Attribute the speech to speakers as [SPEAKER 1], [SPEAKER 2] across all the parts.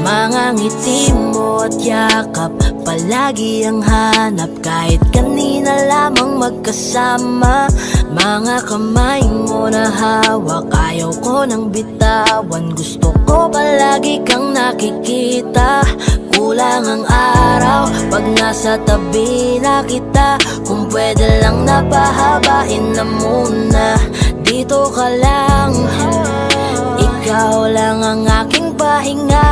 [SPEAKER 1] Mga ngiti mo at yakap, palagi ang hanap. Kahit kanina lamang magkasama. Mga kamay mo na hawak, ayaw ko nang bitawan. Gusto ko palagi kang nakikita. Kulang ang araw pag nasa tabi na kita. Kung pwede lang napahabain na muna. Dito ka lang, ikaw lang ang aking pahinga.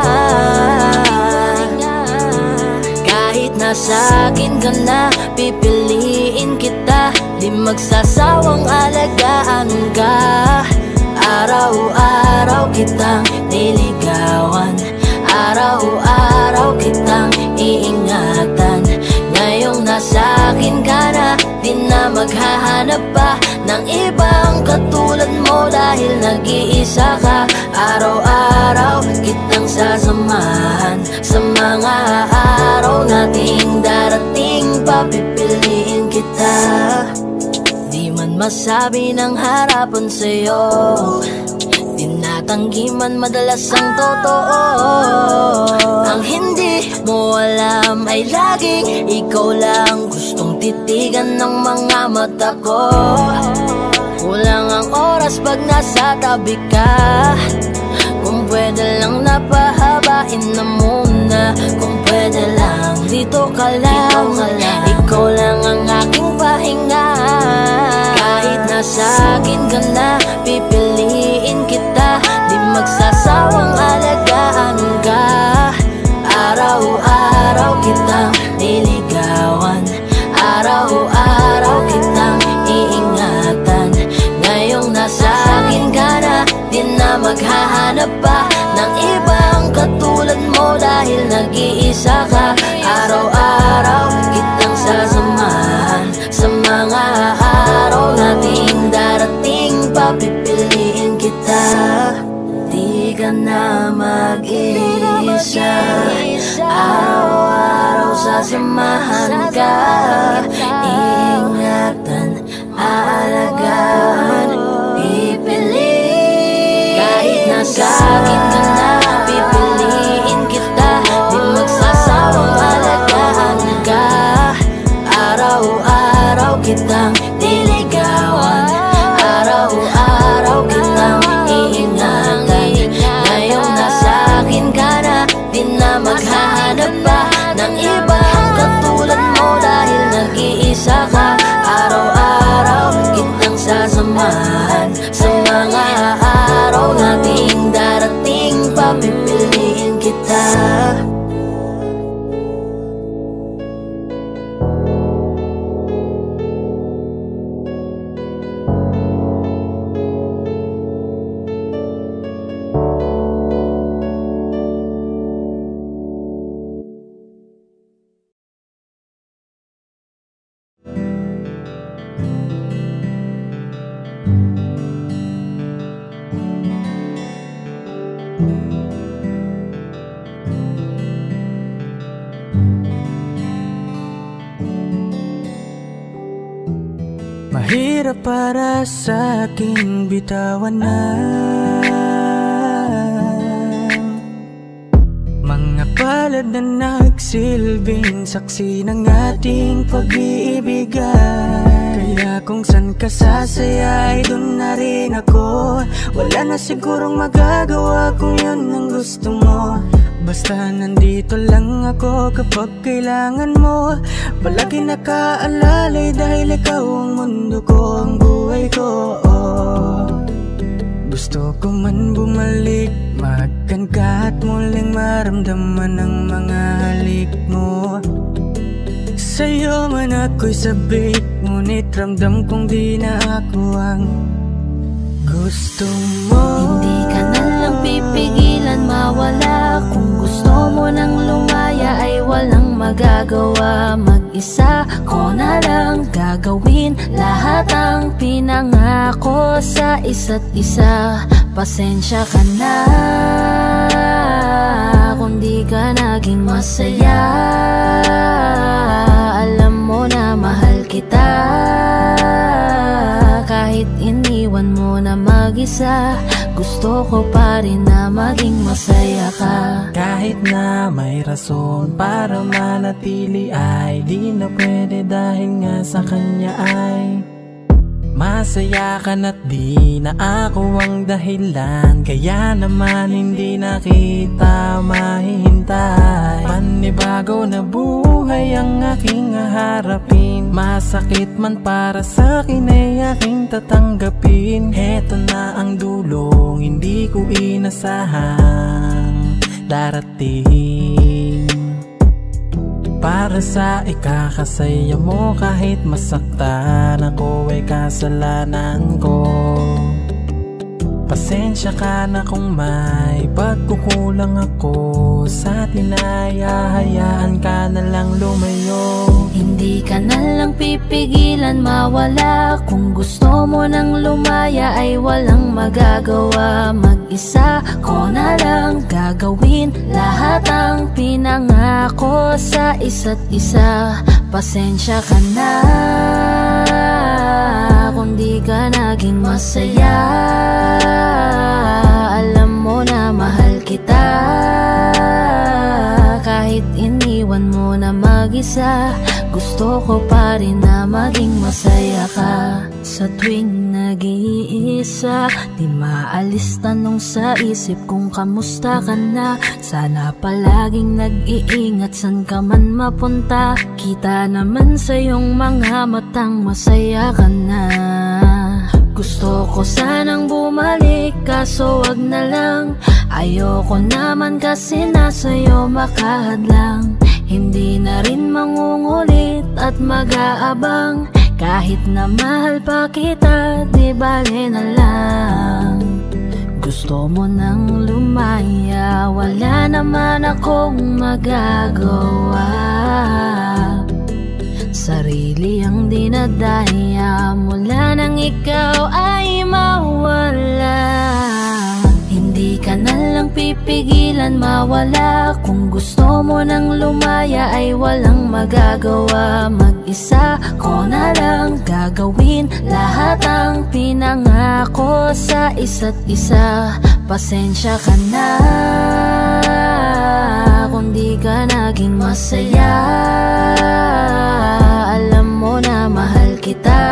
[SPEAKER 1] Kahit nasa akin ka na, pipiliin kita. Di magsasawang alagaan ka. Araw-araw kitang niligawan. Araw-araw kitang iingatan. Ngayong nasa akin ka na, di na maghahanap pa ng ibang katulad mo. Dahil nag-iisa ka. Araw-araw kitang sasamahan. Sa mga araw nating darating, papipiliin kita. Di man masabi ng harapan sa'yo, tinatanggi man madalas ang totoo. Ang hindi mo alam ay laging ikaw lang gustong titigan ng mga mata ko. Kulang ang oras pag nasa tabi ka. Kung pwede lang napahabain na muna. Kung pwede lang dito ka lang. Ikaw lang ang aking pahinga. Kahit nasa akin ka na, pipiliin kita. Di magsasawang alagaan ka. Araw-araw kitang niligawan. Araw-araw kitang iingatan. Ngayong nasa akin ka na, di na maghahanap pa ng ibang katulad mo. Dahil nag-iisa ka. Araw-araw kitang sasamahan. Sa mga araw nating darating, papipiliin kita. Di ka na mag-iisa. Araw-araw sasamahan ka. Ingatan, aalagaan, pipiliin. Kahit nasa akin ka na, pipiliin kita. Di magsasawang alagaan ka. Araw-araw kitang niligawan. Araw-araw kitang iingatan. Ngayong nasa akin ka na, di na maghahanap pa ng ibang katulad mo. Dahil nag-iisa ka. Araw-araw kitang sasamahan. Sa mga araw nating darating, papipiliin kita.
[SPEAKER 2] Mahirap para sa aking bitawan na mga palad na nagsilbing saksi ng ating pag-iibigan. Kaya kung san ka sasaya ay dun na rin ako. Wala na sigurong magagawa kung yun ang gusto mo. Basta nandito lang ako kapag kailangan mo. Palagi nakaalalay dahil ikaw ang mundo ko, ang buhay ko. Gusto ko man bumalik, magkan ka at muling maramdaman ang mga halik mo. Sa'yo man ako'y sabik, ngunit ramdam kong di na ako ang gusto mo.
[SPEAKER 1] Hindi ka na lang pipigilan mawala. Kung gusto mo nang lumaya ay walang magagawa. Mag-isa ko na lang gagawin lahat ang pinangako sa isa't isa. Pasensya ka na kung di ka naging masaya. Alam mo na mahal kita. Kahit iniwan mo na mag mag-isa, gusto ko pa rin na maging masaya ka.
[SPEAKER 2] Kahit na may rason para manatili ay di na pwede dahil nga sa kanya ay masaya ka na't di na ako ang dahilan. Kaya naman hindi na kita mahihintay. Panibago na buhay ang aking haharapin. Masakit man para sa'kin ay aking tatanggapin. Heto na ang dulong hindi ko inasahang darating. Para sa ikakasaya mo kahit masaktan ako ay kasalanan ko. Pasensya ka na kung may pagkukulang ako sa tinaya, hayaan ka na lang lumayo.
[SPEAKER 1] Hindi ka na lang pipigilan mawala. Kung gusto mo nang lumaya ay walang magagawa. Mag-isa ko na lang gagawin lahat ang pinangako sa isa't isa. Pasensya ka na kung di ka naging masaya. Alam mo na mahal kita. Kahit iniwan mo na mag-isa, gusto ko pa rin na maging masaya ka. Sa tuwing nag-iisa, di maalis tanong sa isip kung kamusta ka na. Sana palaging nag-iingat san ka man mapunta. Kita naman sa iyong mga matang masaya ka na. Gusto ko sanang bumalik kaso wag na lang. Ayoko naman kasi nasa'yo makahadlang. Hindi na rin mangungulit at mag-aabang. Kahit na mahal pa kita, di bale na lang. Gusto mo nang lumaya, wala naman akong magagawa. Sarili ang dinadaya mula nang ikaw ay mawala. Hindi ka na lang pipigilan mawala. Kung gusto mo nang lumaya ay walang magagawa. Mag-isa ko na lang gagawin lahat ang pinangako sa isa't isa. Pasensya ka na kung di ka naging masaya. Alam mo na mahal kita.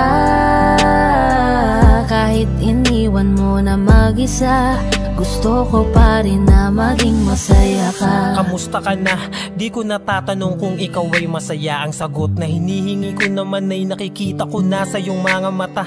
[SPEAKER 1] Kahit iniwan mo na mag-isa, gusto ko pa rin na maging masaya ka.
[SPEAKER 3] Kamusta ka na? Di ko natatanong kung ikaw ay masaya. Ang sagot na hinihingi ko naman ay nakikita ko na sa iyong mga mata.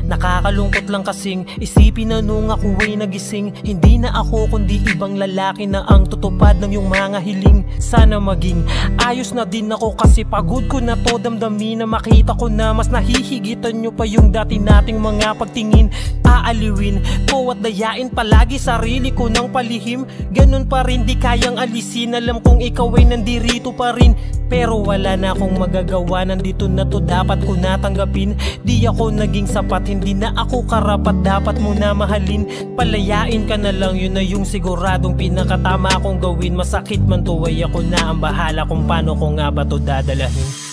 [SPEAKER 3] Nakakalungkot lang kasing isipin na nung ako ay nagising, hindi na ako kundi ibang lalaki na ang tutupad ng iyong mga hiling. Sana maging ayos na din ako kasi pagod ko na to damdamin na makita ko na mas nahihigitan nyo pa yung dati nating mga pagtingin. Aaliwin ko at dayain palagi sarili ko ng palihim. Ganun pa rin di kayang alisin. Alam kong ikaw ay nandirito pa rin, pero wala na akong magagawa. Nandito na to, dapat ko natanggapin. Di ako naging sapat, hindi na ako karapat, dapat mo na mahalin. Palayain ka na lang, yun na yung siguradong pinakatama kong gawin. Masakit man to ay ako na ang bahala kung paano ko nga ba to dadalahin.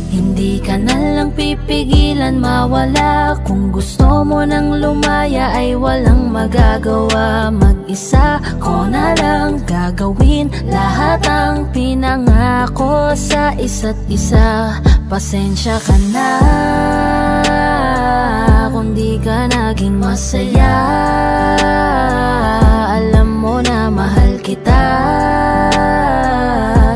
[SPEAKER 1] Hindi ka na lang pipigilan mawala. Kung gusto mo nang lumaya ay walang magagawa. Mag-isa ko na lang gagawin lahat ang pinangako sa isa't isa. Pasensya ka na kung di ka naging masaya. Alam mo na mahal kita.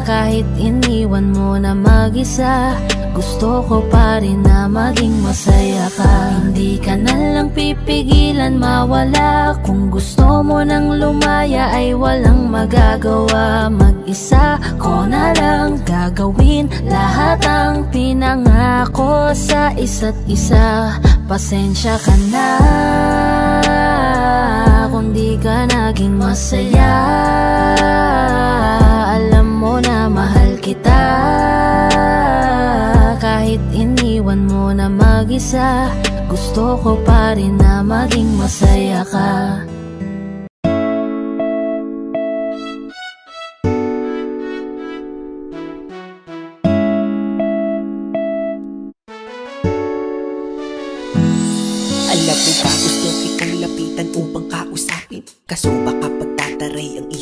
[SPEAKER 1] Kahit iniwan mo na mag-isa, gusto ko pa rin na maging masaya ka. Hindi ka na lang pipigilan mawala. Kung gusto mo nang lumaya ay walang magagawa. Mag-isa ko na lang gagawin lahat ang pinangako sa isa't isa. Pasensya ka na kung di ka naging masaya. Alam mo na mahal kita. Kahit iniwan mo na mag-isa, gusto ko pa rin na maging masaya ka.
[SPEAKER 4] Alam mo ba, gusto kitang lapitan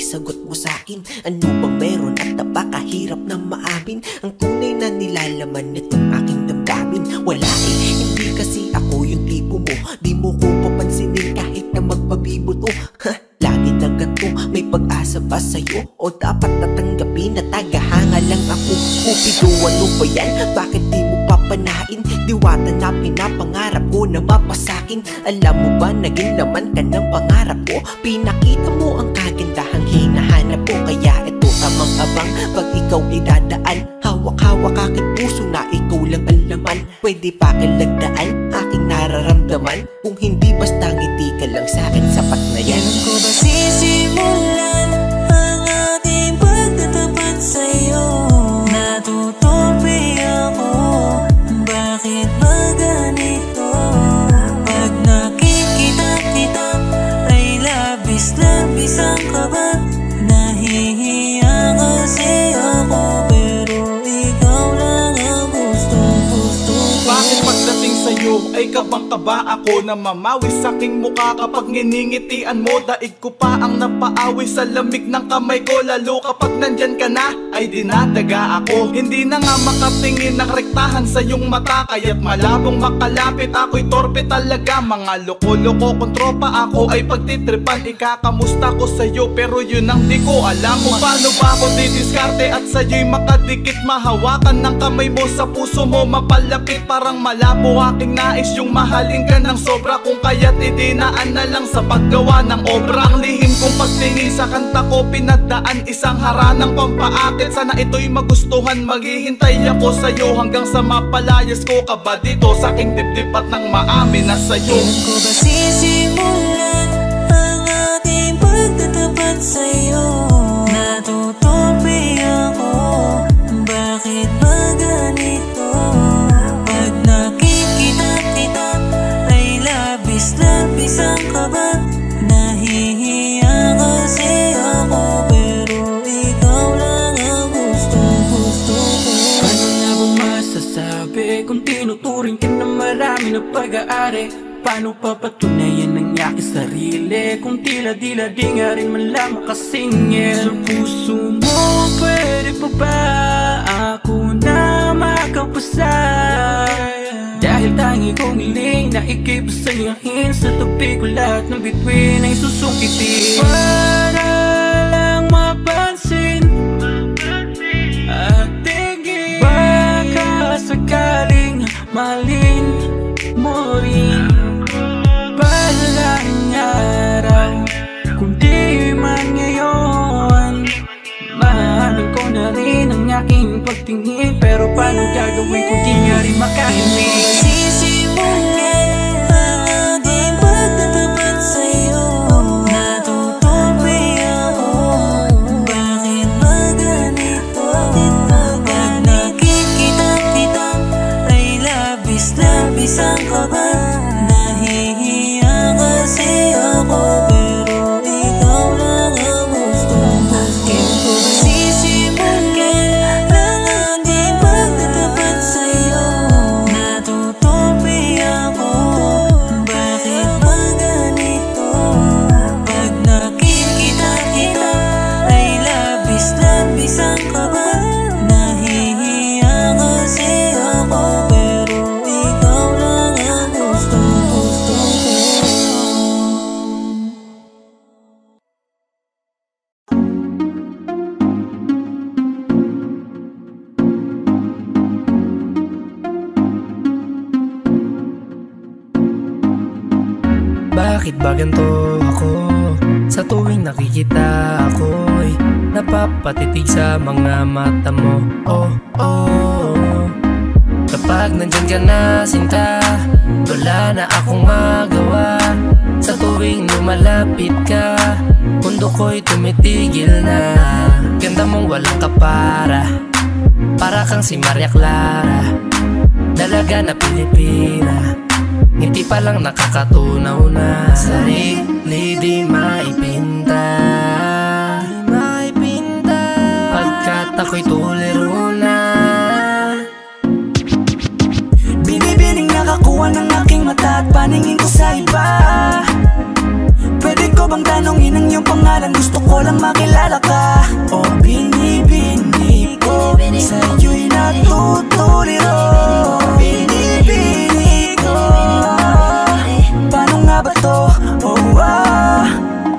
[SPEAKER 4] sagot mo sa'kin? Ano bang meron at napakahirap na maamin? Ang tunay na nilalaman nitong aking damdamin. Wala eh, hindi kasi ako yung tipo mo. Di mo ko papansinin kahit na magpabibuto. Lagi na ganito, may pag-asa ba sa'yo? O dapat natanggapin na tagahanga lang ako? Cupido, ano ba yan? Bakit di mo papanain? Diwata na pinapangarap ko na mapasakin. Alam mo ba, naging laman ka ng pangarap ko? Pinakita mo ang kagandahang hinahanap ko. Kaya ito tamang abang pag ikaw ay dadaan. Hawak-hawak aking puso na ikaw lang ang laman. Pwede pa kilagdaan aking nararamdaman. Kung hindi basta ngiti ka lang sa'kin, sapat na yan.
[SPEAKER 2] Kailan ko ba sisimulan ang ating pagtatapat sa'yo? Natutupi ako, bakit ba ganito? Pag nakikita kita ay labis-labis ang kaba. Nahihiya kasi ako, pero ikaw lang ang gusto-gusto ko.
[SPEAKER 5] Bakit pagdating sa'yo ay kabang-kaba ako na mamawi sa'king mukha kapag nginingitian mo? Daig ko pa ang napaawi sa lamig ng kamay ko. Lalo kapag nandyan ka na ay dinadaga ako. Hindi na nga makatingin ng rektahan sa iyong mata, kaya't malabong makalapit ako'y torpe talaga. Mga loko-loko kong tropa ako ay pagtitripan. Ikakamusta ko sa'yo pero yun ang di ko alam. Kung paano ba ako didiskarte at sa'yo'y makadikit. Mahawakan ng kamay mo sa puso mo mapalapit. Parang malabo aking nais yung mahalin ka ng sobra. Kung kaya't idinaan na lang sa paggawa ng obra. Ang lihim kong pagtingin sa kanta ko pinagdaan, isang haranang pampaakit. Sana ito'y magustuhan, maghihintay ako sa'yo hanggang sa mapalayas ko ka ba dito sa aking dibdib at nang maamin na sa'yo.
[SPEAKER 2] Kailan ko ba sisimulan ang ating pagtatapat sa'yo? Natutupi ako, bakit ba ganito? Pag nakikita kita ay labis-labis ang kaba. Nahihiya kasi ako, pero ikaw lang ang gusto-gusto ko. Ano na bang masasabi kung tinuturing ka na marami na pag-aari? Paano papatunayan ang aking sarili kung tila-dila di nga rin man lang makasingil? Sa puso mo, pwede pa ba ako na makapasa? Dahil tangi kong hiling na ikay pasayahin. Sa tabi ko lahat ng bituin ay susungkitin. Para lang mapansin at tingin, baka sakaling mahalin mo rin. Balang araw, kundi man ngayon, mahalin ko na rin ang aking pagtingin. Pero paano gagawin kung di nga rin makahimik? Sisimulan ang ating pagtatapat sa'yo. Natutupi ako, bakit ba ganito? Pag nakikita kita ay labis-labis ang kaba. Nahihiya kasi ako, pero ikaw lang ang gusto-gusto. Kailan ko ba sisimulan ang ating pagtatapat sa'yo? Natutupi ako, bakit ba ganito? Pag nakikita kita ay labis-labis ang kaba. Nahihiya kasi ako, pero ikaw lang ang gusto-gusto ko.
[SPEAKER 6] Bakit ba ganito ako? Sa tuwing nakikita ako'y napapatitig sa mga mata mo. Oh, oh. Kapag nandyan ka na sinta, wala na akong magawa. Sa tuwing lumalapit ka, mundo ko'y tumitigil na. Ganda mong walang kapara, para kang si Maria Clara, dalaga na Pilipina. Ngiti pa lang nakakatunaw na. Sarili di maipinta, pagkat ako'y tuliro na.
[SPEAKER 2] Binibining nakakuha ng aking mata at paningin ko sa iba. Pwede ko bang tanongin ang iyong pangalan? Gusto ko lang makilala. makilala ka. O binibini ko, sa'yo'y natutuliro. Binibini ko, paano nga ba to? Oh,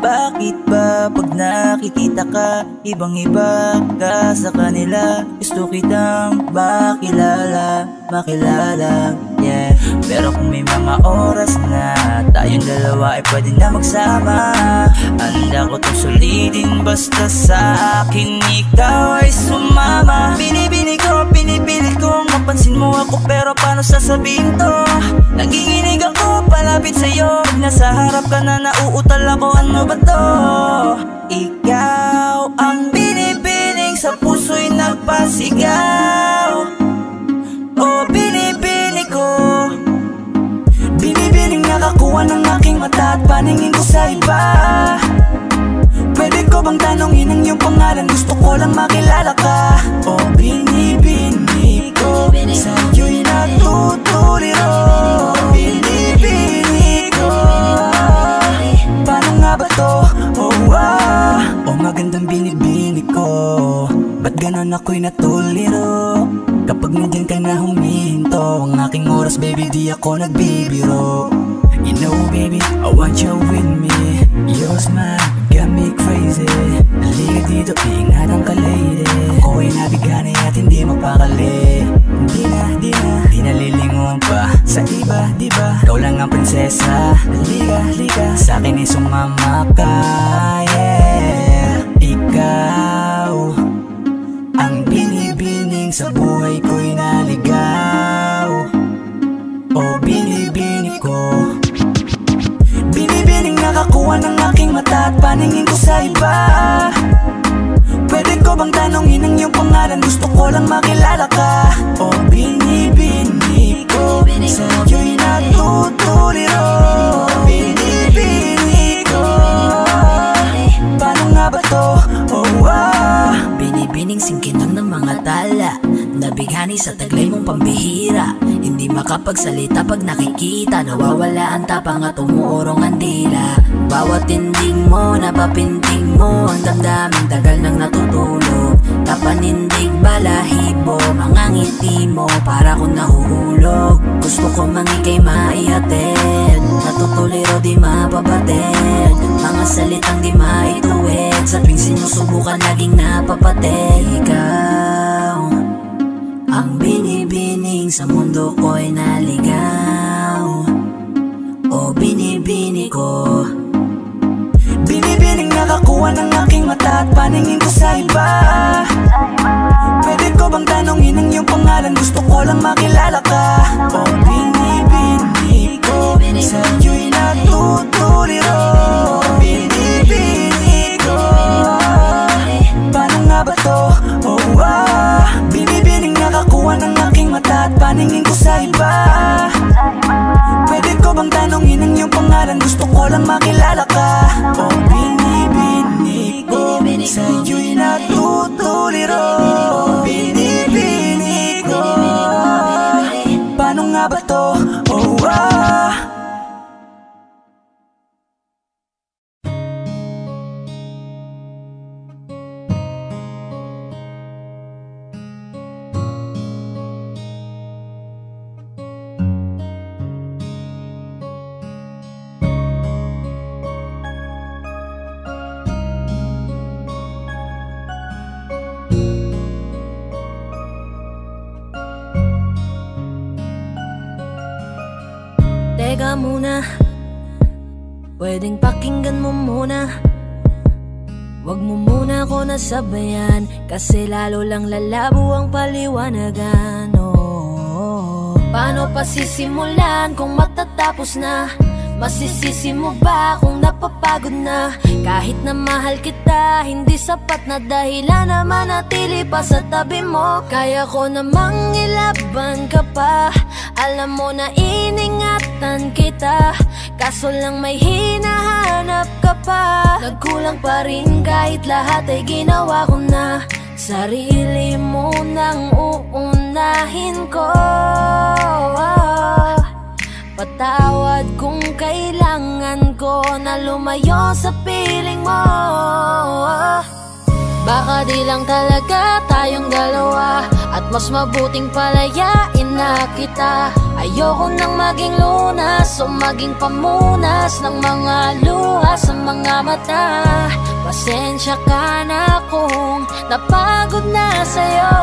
[SPEAKER 2] bakit ba pag nakikita ka, ibang-iba ka sa kanila? Gusto kitang makilala, yeah. Pero kung may mga oras na tayong dalawa ay pwede na magsama, handa ko itong sulitin basta sa akin ikaw ay sumama. Binibini ko, pinipilit kong mapansin mo ako, pero paano sasabihin to? Nanginginig ako palapit sa'yo, pag nasa harap ka na nauutal ako, ano ba to? Ikaw ang binibining sa puso'y nagpasigaw. O binibini ko, binibining nakakuha ng aking mata at paningin ko sa iba. Pwede ko bang tanongin ang iyong pangalan? Gusto ko lang makilala ka. O binibini ko, sa'yo'y natutuliro. Binibini ko, paano nga ba to? Oh, magandang binibini ko, ba't ganon ako'y natuliro? Kapag nandyan ka na humihinto ang aking oras, baby, di ako nagbibiro. You know, baby, I want you with me. Your smile got me crazy. Halika dito, iingatan ka, lady. Ako'y nabigani at hindi mapakali. Di na lilingon pa sa iba, diba? Ikaw lang ang prinsesa. Halika, sa'kin ay sumama ka, yeah. Ikaw ang binibining sa buhay ko'y naligaw. O binibini ko, binibining nakakuha ng aking mata at paningin ko sa iba. Pwede ko bang tanongin ang iyong pangalan? Gusto ko lang makilala ka. O binibini ko, sa'yo'y natutuliro. Binibini ko, paano nga ba to? Binibining singkinang ng mga tala, nabighani sa taglay mong pambihira. Hindi makapagsalita pag nakikita, nawawala ang tapang at umuurong ang dila. Bawat tindig mo, napapintig mo ang damdamin, tagal nang natutulog. Kapanindig balahibo, mga ngiti mo para kung nahuhulog. Gusto ko mangikay maihatid, natutuliro di mapabatid. Mga salitang di maituwid, sa tuwing sinusubukan laging napapatid. Ikaw ang binibining sa mundo ko'y naligaw. O binibini ko, binibining nakakuha ng aking mata at paningin ko sa iba. Pwede ko bang tanongin ang iyong pangalan? Gusto ko lang makilala ka. O binibini ko, sa'yo'y natutuliro. Binibini ko, paano nga ba to? Binibining nakakuha ng aking mata at paningin ko sa iba. Pwede ko bang tanongin ang iyong pangalan? Gusto ko lang makilala ka. O binibini ko, sa'yo'y natutuliro. Binibini ko, paano nga ba to?
[SPEAKER 1] Teka muna, pwedeng pakinggan mo muna. Wag mo muna ako nasabayan, kasi lalo lang lalabo ang paliwanagan. Paano pa sisimulan kung matatapos na? Masisisi mo ba kung napapagod na? Kahit na mahal kita, hindi sapat na dahilan na manatili pa sa tabi mo. Kaya ko namang ilaban ka pa, alam mo na iningatan kita. Kaso lang may hinahanap ka pa. Nagkulang pa rin kahit lahat ay ginawa ko na. Sarili mo nang uunahin ko. Patawad kung kailangan ko na lumayo sa piling mo. Baka di lang talaga tayong dalawa, at mas mabuting palayain na kita. Ayoko nang maging lunas o maging pamunas ng mga luha sa mga mata. Pasensya ka na kung napagod na sa'yo.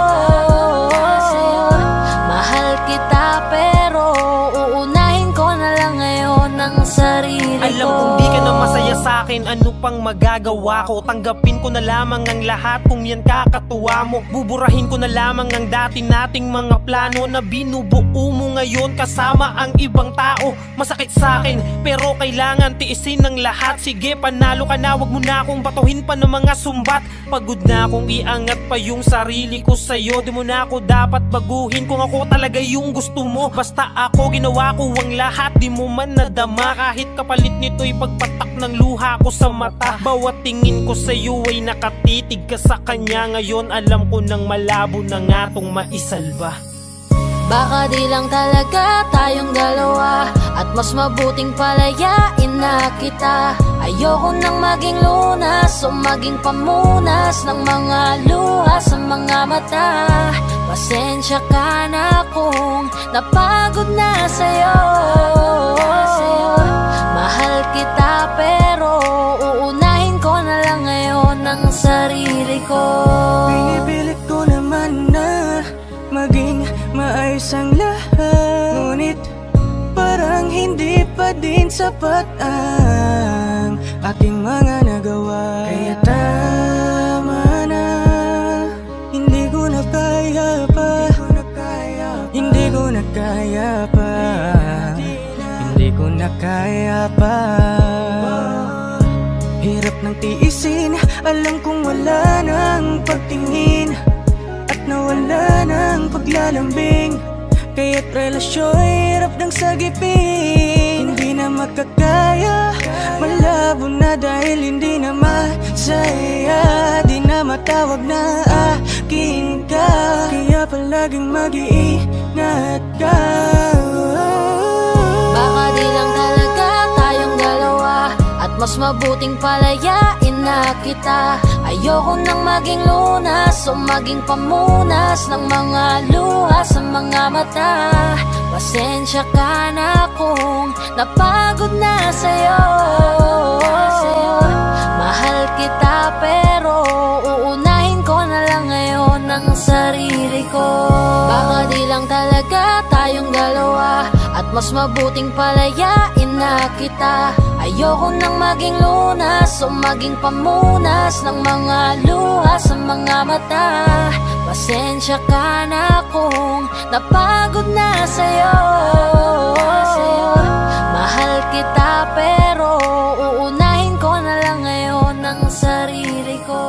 [SPEAKER 1] Mahal kita pero uunahin ko na lang ngayon ang sarili ko.
[SPEAKER 3] Alam kong di ka na masaya sa'kin, ano pang magagawa ko? Tanggapin ko na lamang ang lahat kung yan kakatuwa mo. Buburahin ko na lamang ang dati nating mga plano na binubuo mo ngayon kasama ang ibang tao. Masakit sa'kin pero kailangan tiisin ng lahat. Sige, panalo ka na, wag mo na akong batuhin pa ng mga sumbat. Pagod na akong iangat pa yung sarili ko sa'yo. Di mo na ako dapat baguhin kung ako talaga yung gusto mo. Basta ako, ginawa ko ang lahat, di mo man nadama. Kahit kapalit nito'y pagpatak ng luha ko sa mata. Bawat tingin ko sa'yo ay nakatitig ka sa kanya. Ngayon alam ko nang malabo na nga tong maisalba.
[SPEAKER 1] Baka di lang talaga tayong dalawa, at mas mabuting palayain na kita. Ayoko nang maging lunas o maging pamunas ng mga luha sa mga mata. Pasensya ka na kung napagod na sa'yo. Mahal kita pero uunahin ko na lang ngayon ang sarili ko.
[SPEAKER 2] Pinipilit ko naman na maging maayos ang lahat, ngunit parang hindi pa din sapat ang aking mga nagawa. Kaya tama na, hindi ko na kaya pa, hindi ko na kaya pa, hindi ko na kaya pa. Hirap ng tiisin, alam kong wala nang pagtingin at nawala ng paglalambing. Kaya't relasyo'y hirap ng sagipin. Hindi na makakaya, malabo na dahil hindi na masaya. Di na matawag na akin ka, kaya palaging mag-iingat ka.
[SPEAKER 1] Baka di lang talaga tayong dalawa, at mas mabuting palayain na kita. Ayoko nang maging lunas o maging pamunas ng mga luha sa mga mata. Pasensya ka na kung napagod na sa'yo. Mahal kita pero uunahin ko na lang ngayon ang sarili ko. Baka di lang talaga tayong dalawa, at mas mabuting palayain na kita. Ayoko nang maging lunas o maging pamunas ng mga luha sa mga mata. Pasensya ka na kung napagod na sa'yo. Mahal kita pero uunahin ko na lang ngayon ang sarili ko.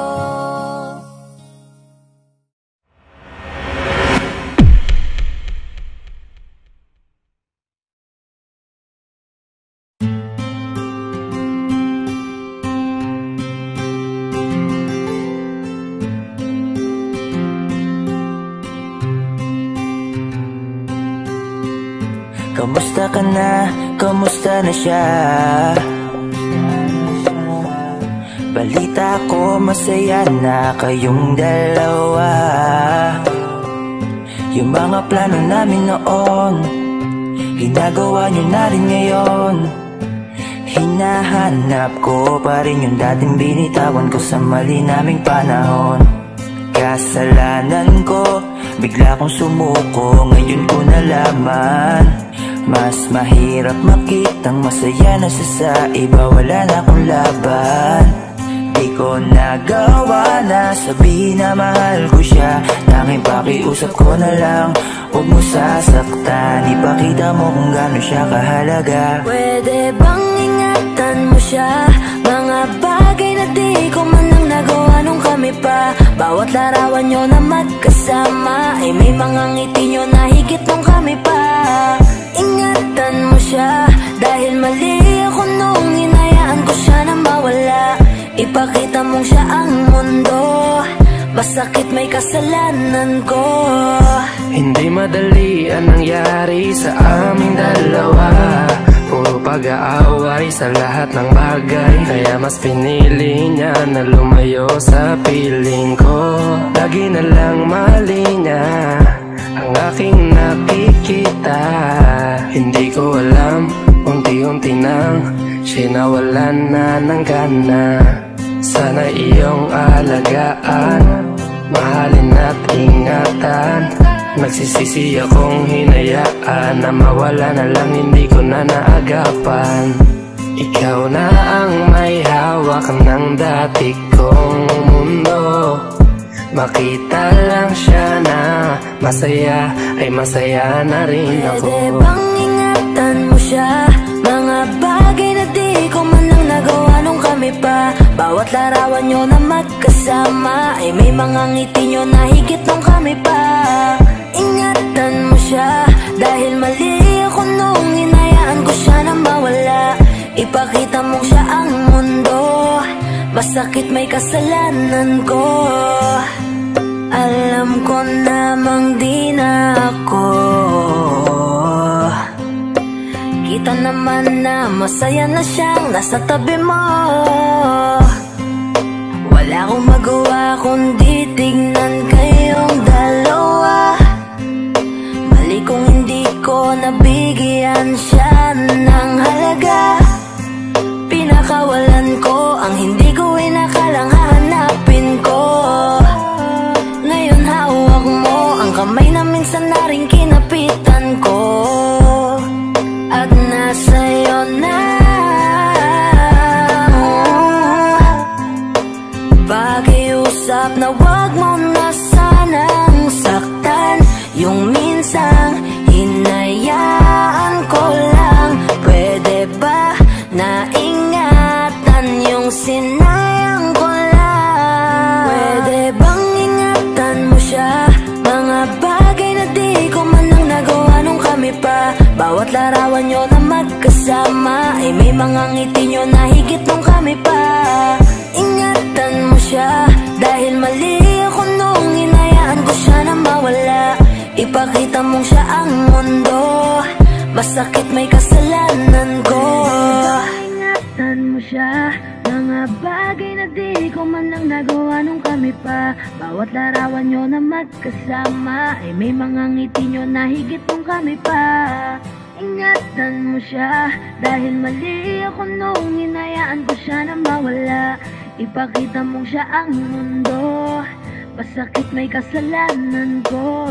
[SPEAKER 7] Kamusta ka na? Kamusta na siya? Balita ko masaya na kayong dalawa. Yung mga plano namin noon, ginagawa nyo na rin ngayon. Hinahanap ko pa rin yung dating binitawan ko sa mali naming panahon. Kasalanan ko, bigla kong sumuko, ngayon ko nalaman. Mas mahirap makitang masaya na siya sa iba, wala na akong laban. Di ko nagawa na sabihin na mahal ko siya, tanging pakiusap ko na lang, huwag mo sasaktan. Ipakita mo kung gaano siya kahalaga.
[SPEAKER 1] Pwede bang ingatan mo siya? Mga bagay na di ko man lang nagawa nung kami pa. Bawat larawan nyo na magkasama ay may mga ngiti nyo na higit nung kami pa. Ingatan mo siya dahil mali ako nung hinayaan ko siya na mawala. Ipakita mong siya ang mundo, masakit may kasalanan ko.
[SPEAKER 6] Hindi madali ang nangyari sa aming dalawa. puro pag-aaway sa lahat ng bagay. Kaya mas pinili niya na lumayo sa piling ko. Lagi na lang mali niya ang aking nakikita. Hindi ko alam, unti-unti nang sinawalan na ng gana. Sana iyong alagaan, mahalin at ingatan. Nagsisisi akong hinayaan na mawala na lang, hindi ko na naagapan. Ikaw na ang may hawak ng dati kong mundo. Makita lang siya na masaya, ay masaya na rin ako.
[SPEAKER 1] Pwede bang ingatan mo siya? Mga bagay na di ko man lang nagawa nung kami pa. Bawat larawan nyo na magkasama ay may mga ngiti nyo na higit nung kami pa. Ingatan mo siya dahil mali ako nung hinayaan ko siya na mawala. Ipakita mo siya ang mundo, masakit may kasalanan ko. Alam ko namang di na ako. Kita naman na masaya na siyang nasa tabi mo. Wala akong magawa kundi tignan kayong dalawa. Mali kung hindi ko nabigyan siya ng halaga. Pinakawalan ko ang hindi ko inakalang hahanapin ko. Ngayon hawak mo ang kamay na minsan na rin kinapitan ko. At nasa'yo na. Pakiusap na wag mo na sanang saktan. Yung minsang hinayaan ko lang. Pwede ba na ingatan yung sinayang ko lang? Pwede bang ingatan mo siya? Mga bagay na di ko man lang nagawa nung kami pa. Bawat larawan nyo na magkasama ay may mga ngiti nyo na higit nung kami pa. Ingatan mo siya dahil mali ako nung hinayaan ko siya na mawala. Ipakita mong siya ang mundo, masakit may kasalanan ko. Ingatan mo siya, mga bagay na di ko man lang nagawa nung kami pa. Bawat larawan nyo na magkasama ay may mga ngiti nyo na higit nung kami pa. Ingatan mo siya dahil mali ako nung hinayaan ko siya na mawala. Ipakita mong siya ang mundo, masakit may kasalanan ko.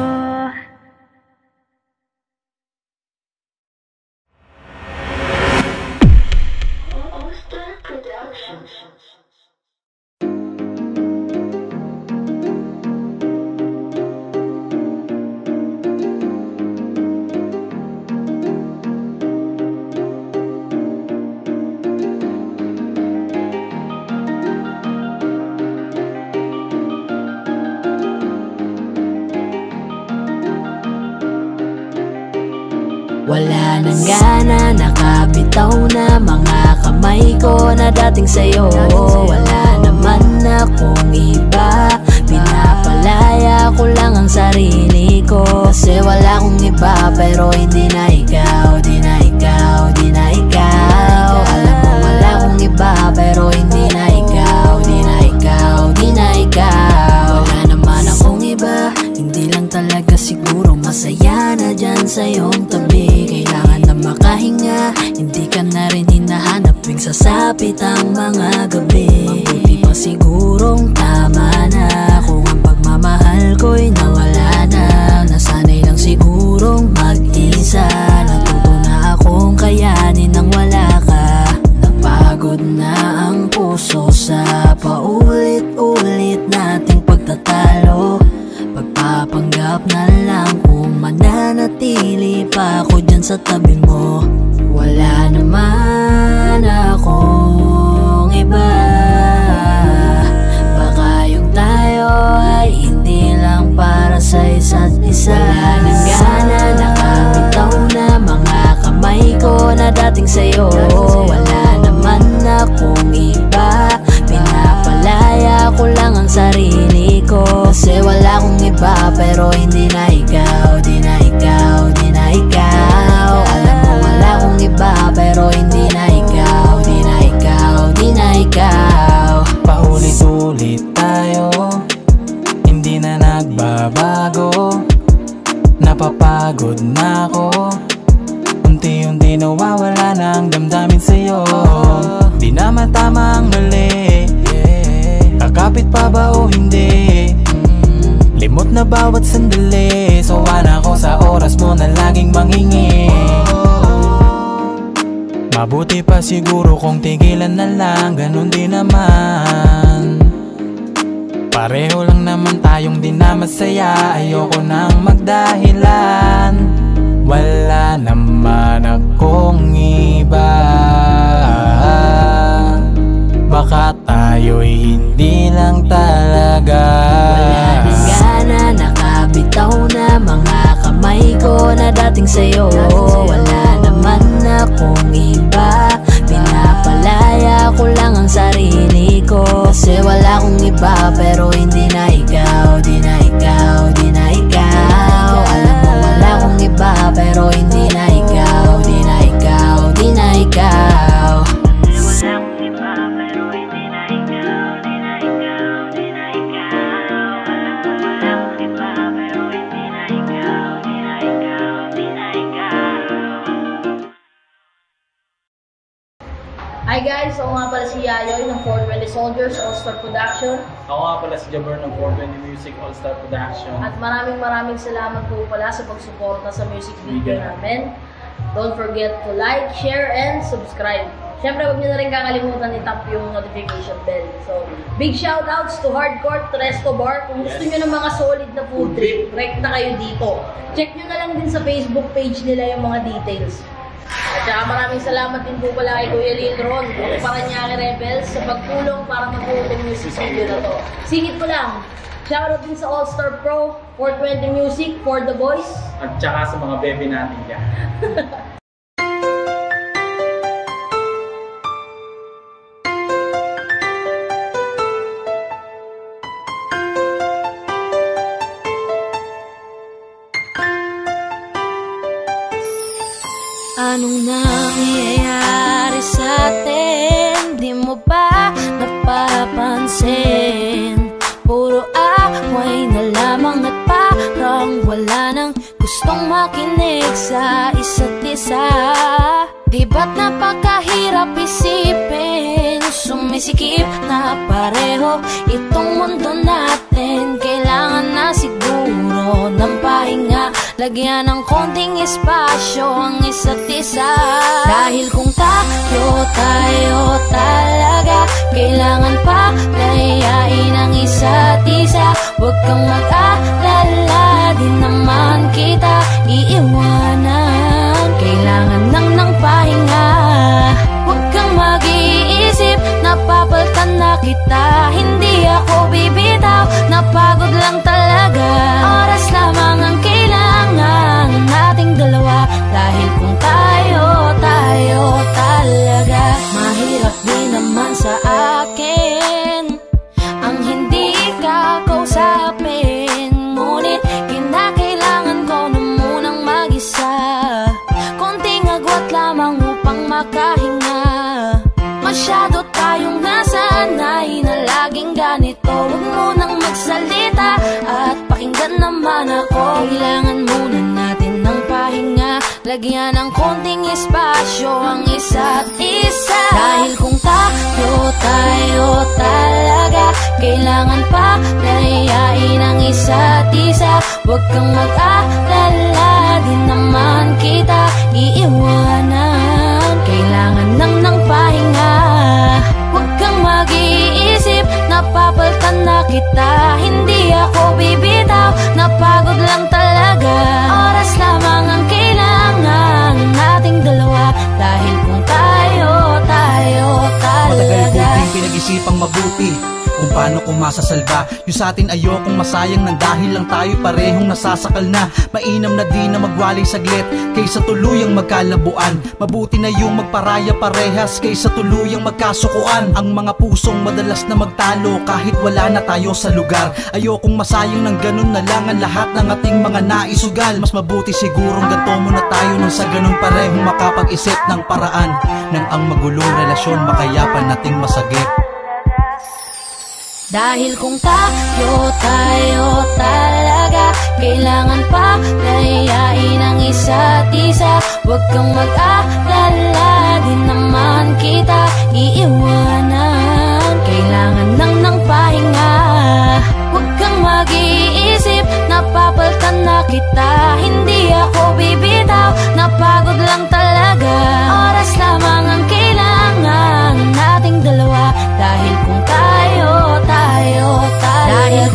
[SPEAKER 1] Wala nang gana, nakabitaw na mga kamay ko na dating sa'yo. Wala naman akong iba, pinapalaya ko lang ang sarili ko. Kasi wala akong iba pero hindi na ikaw, di na ikaw, di na ikaw. Alam mo wala akong iba pero hindi na ikaw, di na ikaw, di na ikaw. Wala naman akong iba, hindi lang talaga siguro masaya na dyan sa iyong tabi. Kailangan na makahinga, hindi ka na rin hinahanap tuwing sasapit ang mga gabi. Mabuti pa sigurong tama na kung ang pagmamahal ko'y nawala na. Nasanay lang sigurong mag-isa, natuto na akong kayanin nang wala ka. Napagod na ang puso sa paulit-ulit nating pagtatalo. Pagpapanggap na lang kung mananatili pa ako dyan sa tabi mo. Wala naman akong iba, baka yung tayo ay hindi lang para sa isa't isa. Wala nang gana, nakabitaw na mga kamay ko na dating sa'yo. Wala naman akong iba, pinapalaya ko lang ang sarili ko. Kasi wala akong iba pero hindi na ikaw, di na ikaw, di na ikaw. Alam mo wala akong iba pero
[SPEAKER 2] nagbabago. Napapagod na ako, unti-unti nawawala na ang damdamin sa'yo. Di naman tama ang mali, kakapit pa ba o hindi? Limot na bawat sandali, sawa na ako sa oras mo na laging manghingi. Mabuti pa siguro kung tigilan na lang, ganun din naman. Pareho lang naman tayong di na masaya, ayoko nang magdahilan. Wala naman akong iba, baka tayo'y hindi lang talaga.
[SPEAKER 1] Wala din gana, nakabitaw na mga kamay ko na dating sa'yo. Wala naman akong iba, pinapalaya ko lang ang sarili ko. Kasi wala akong iba, pero hindi na ikaw, di na ikaw, di na ikaw. Alam mo wala akong iba, pero hindi na ikaw, di na ikaw, di na ikaw. Wala akong iba, pero hindi na ikaw, di na ikaw, di na ikaw. Alam mo wala akong iba, pero hindi na ikaw, di na ikaw, di na ikaw.
[SPEAKER 8] Hi guys! Ako nga pala si Yayoy ng 420 Soldiers All-Star Production.
[SPEAKER 9] Ako nga pala si Jabber ng 420 Music All-Star Production.
[SPEAKER 8] At maraming salamat po pala sa pagsuporta sa music video namin. Don't forget to like, share, and subscribe. Siyempre, huwag nyo na rin kakalimutan i-tap yung notification bell. So, big shoutouts to Hardcore, to Resto Bar. Kung gusto nyo ng mga solid na food trip, direct na kayo dito. Check nyo na lang din sa Facebook page nila yung mga details. At saka maraming salamat din po pala kay Kuya Lindron, ng Paranaque Rebels, sa pagtulong para mabuo yung music video na to. Singit ko lang, shoutout din sa All-Star Pro, 420 Music, For The Boys.
[SPEAKER 9] At saka sa mga bebe natin dyan.
[SPEAKER 1] Anong nangyayari sa atin? Di mo ba napapansin? Puro away na lamang at parang wala nang gustong makinig sa isa't isa. Di ba't napakahirap isipin? Sumisikip na pareho itong mundo natin. Kailangan na siguro ng pahinga, lagyan ng konting espasyo ang isa't isa. Dahil kung tayo talaga, kailangan pa layain ang isa't isa. Huwag kang mag-alala, di naman kita iiwanan. Kailangan lang ng pahinga, huwag kang mag-iisip, napapaltan na kita. Hindi ako bibitaw, napagod lang talaga. Oras lamang ang kailangan nating dalawa. Dahil kung tayo talaga, mahirap din naman sa akin ang hindi ka kausapin. Ngunit kinakailangan ko na munang mag-isa, konting agwat lamang upang makahinga. Masyado tayong nasanay na laging ganito. Huwag munang magsalita at pakinggan naman ako. Kailangan muna natin ng pahinga, lagyan ng konting espasyo ang isa't isa. Dahil kung tayo talaga, kailangan pa layain ang isa't isa. Huwag kang mag-alala, di naman kita iiwanan. Kailangan lang ng pahinga, huwag kang mag-iisip, napapaltan na kita. Hindi ako bibitaw, napagod lang talaga. Oras lamang ang kailangan nating dalawa. Dahil kung tayo talaga,
[SPEAKER 10] matagal ko din pinag-isipang mabuti kung paano ko masasalba yung sa atin. Ayokong masayang nang dahil lang tayo parehong nasasakal na. Mainam na di na magwalay saglit kaysa tuluyang magkalabuan. Mabuti na yung magparaya parehas kaysa tuluyang magkasukuan. Ang mga pusong madalas na magtalo kahit wala na tayo sa lugar. Ayokong masayang ng ganun na lang ang lahat ng ating mga naisugal. Mas mabuti sigurong ganto muna tayo nang sa ganun parehong makapag-isip ng paraan nang ang magulong relasyon makayapan nating masagip.
[SPEAKER 1] dahil kung tayo talaga, Kailangan pa layain ang isa't isa. Huwag kang mag-alala, di naman kita iiwanan. Kailangan lang ng pahinga. Huwag kang mag-iisip, napapaltan na kita. Hindi ako bibitaw, napagod lang talaga. Oras lamang ang kailangan nating dalawa. Dahil kung tayo talaga, dahil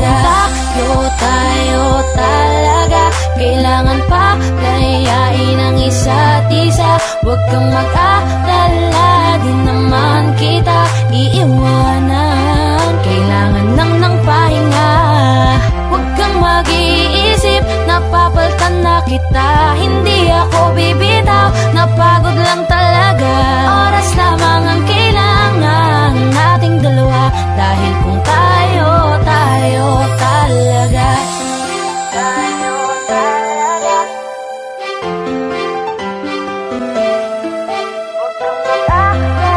[SPEAKER 1] kung tayo talaga, kailangan pa layain ang isa't isa. Huwag kang mag-alala, di naman kita iiwanan. Kailangan lang ng pahinga. Huwag kang mag-iisip, napapaltan na kita. Hindi ako bibitaw, napagod lang talaga. Oras lamang ang kailangan nating dalawa. Dahil kung tayo talaga, tayo talaga. Huwag kang mag-alala,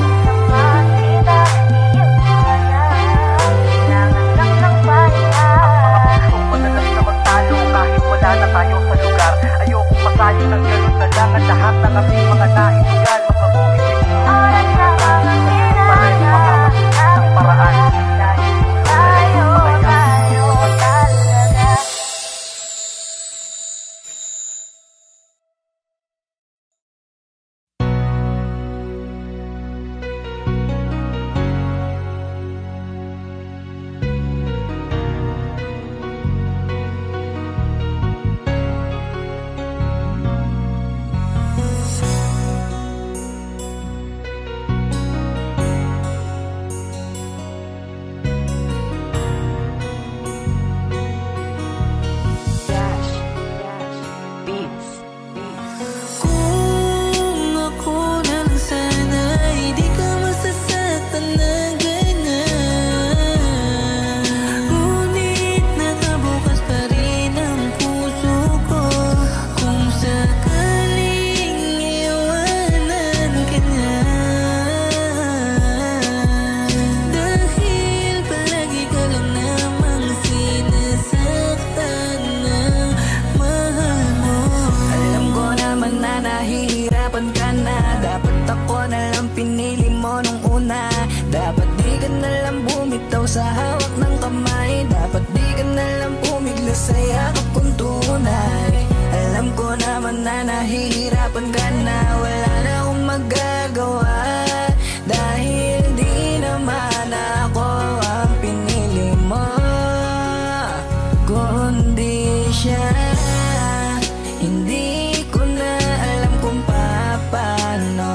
[SPEAKER 1] di naman kita iiwanan. Kailangan lang ng pahinga.
[SPEAKER 2] Kung madalas na magtalo kahit wala na tayo sa lugar. Ayokong pasayang ng ganun na lang ang lahat ng ating mga nahihigal. Mas mabuti
[SPEAKER 1] oras lamang ang kailangan
[SPEAKER 2] ng paraan.
[SPEAKER 1] tayo talaga.
[SPEAKER 2] Kung ako lang sana, hindi ka masasaktan na ganyan. Ngunit nakabukas pa rin ang puso ko. Kung sakaling iwanan ka na, dahil palagi ka lang namang sinasaktan ng mahal mo.
[SPEAKER 11] Alam ko naman na nahihirapan ka na. Dapat ako na lang pinili mo nung una. Dapat di ka na lang bumitaw sa hawak ng kamay. Dapat di ka na lang pumiglas sa yakap kong tunay. Alam ko naman na nahihirapan ka na. Wala na akong magagawa, dahil di naman ako ang pinili mo, kundi siya. Hindi ko na alam kung paano.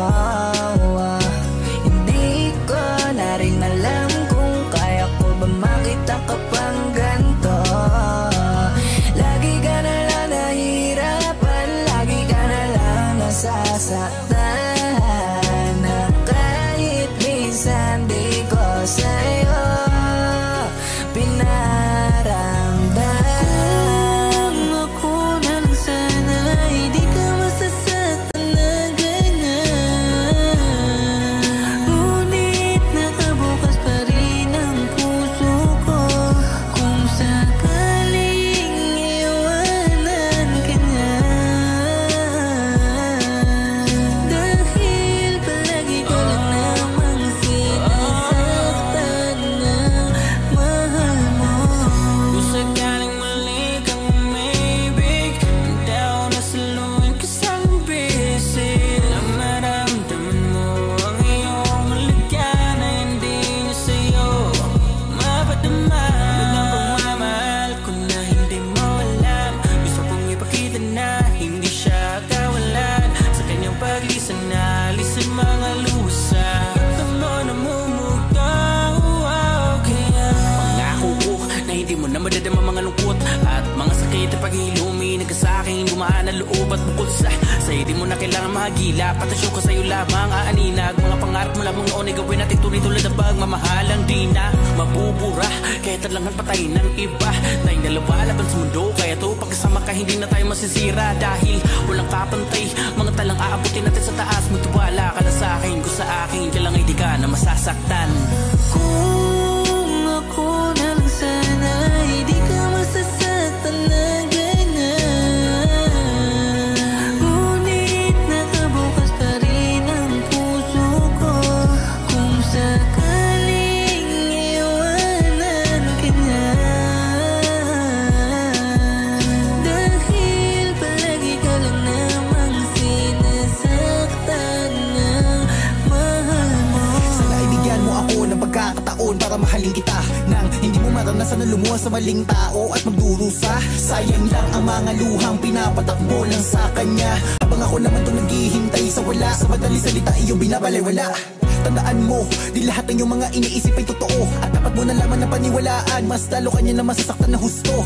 [SPEAKER 11] Hindi ko na rin alam kung kaya ko ba makita ka pang ganito. Lagi ka na lang nahihirapan, lagi ka na lang nasasaktan. Na kahit minsan di ko sa'yo pinaramdam.
[SPEAKER 2] Kung ako lang sana, hindi ka masasaktan na ganyan. Ngunit nakabukas pa rin ang puso ko. Kung sakaling iwanan ka na, dahil palagi ka lang namang sinasaktan ng mahal mo.
[SPEAKER 11] Kung sakaling mali kang umibig, handa ko na saluhin ka sa busy. Na maramdaman mo ang iyong halaga na hindi niya sa'yo mapadama. Ang pagmamahal ko na hindi mo alam. Gusto kong ipakita na hindi siya kawalan. Sa kanyang paglisan na alisin mga lusa. Ito mo namumugaw, kaya pangako ko na hindi mo na madadama mga lungkot at mga sakit at paghihilumi. Nagkasa'king gumaan na loob at bukod sa di mo na kailangan mahagila. Patasyo ko sa'yo lamang aaninag. Mga pangarap mo lamang noon ay gawin natin tunay tulad ng pagmamahalang di na mabubura. Kahit talangan patay ng iba, tayong dalawa laban sa mundo. Kaya to pagkasama ka hindi na tayo masisira. Dahil walang kapantay, mga talang aabutin natin sa taas. Magtiwala ka na sa akin, ko sa akin ka lang ay di ka na masasaktan.
[SPEAKER 2] Kung ako lang sana, hindi ka masasaktan na
[SPEAKER 12] sana lumuha sa maling tao at magdurusa. Sayang lang ang mga luhang pinapatakbo lang sa kanya, habang ako naman to naghihintay sa wala. Sa madaling salita iyong binabalewala. Tandaan mo, di lahat ng iyong mga iniisip ay totoo, at dapat mo na laman na paniwalaan. Mas lalo kanya na masasaktan na husto.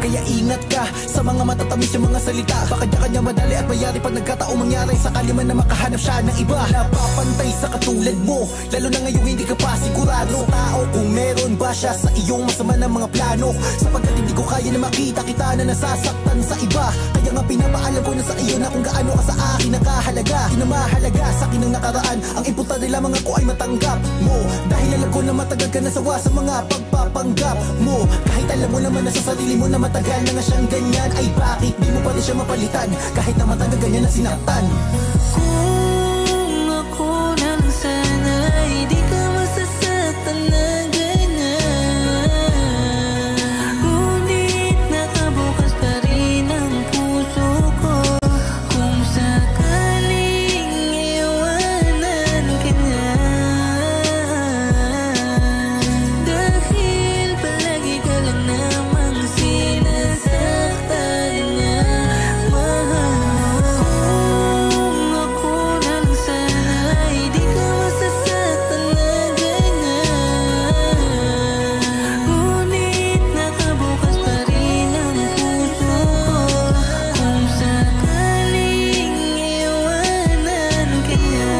[SPEAKER 12] Kaya ingat ka sa mga matatamis yung mga salita. Baka di kanya madali at mayari pag nagkataong mangyari. Sakali man na makahanap siya ng iba napapantay sa katulad mo, lalo na ngayong hindi ka pa sigurado tao kung meron ba siya sa iyong masama ng mga plano. Sapagkat hindi ko kaya na makita kita na nasasaktan sa iba. Kaya nga pinapaalam ko na sa iyo na kung gaano ka sa akin nakahalaga. Di na mahalaga sa akin ang nakaraan, ang importante lamang ako ay matanggap mo. Dahil alam ko na matagal ka nasawa sa mga pagpapanggap mo. Kahit alam mo naman na sa sarili mo na matagal na nga siyang ganyan, ay bakit di mo pa rin siya mapalitan kahit na matagal ganyan na sinaktan.
[SPEAKER 11] Kung ako lang sana ay di ka masasaktan na ganyan, ngunit nakabukas pa rin ang puso ko kung sakaling iwanan ka na. Dahil palagi ka lang namang sinasaktan niya, mahal mo. Kung ako lang sana ay di ka masasaktan na ganyan, ngunit nakabukas pa rin ang puso ko kung sakaling iwanan ka na.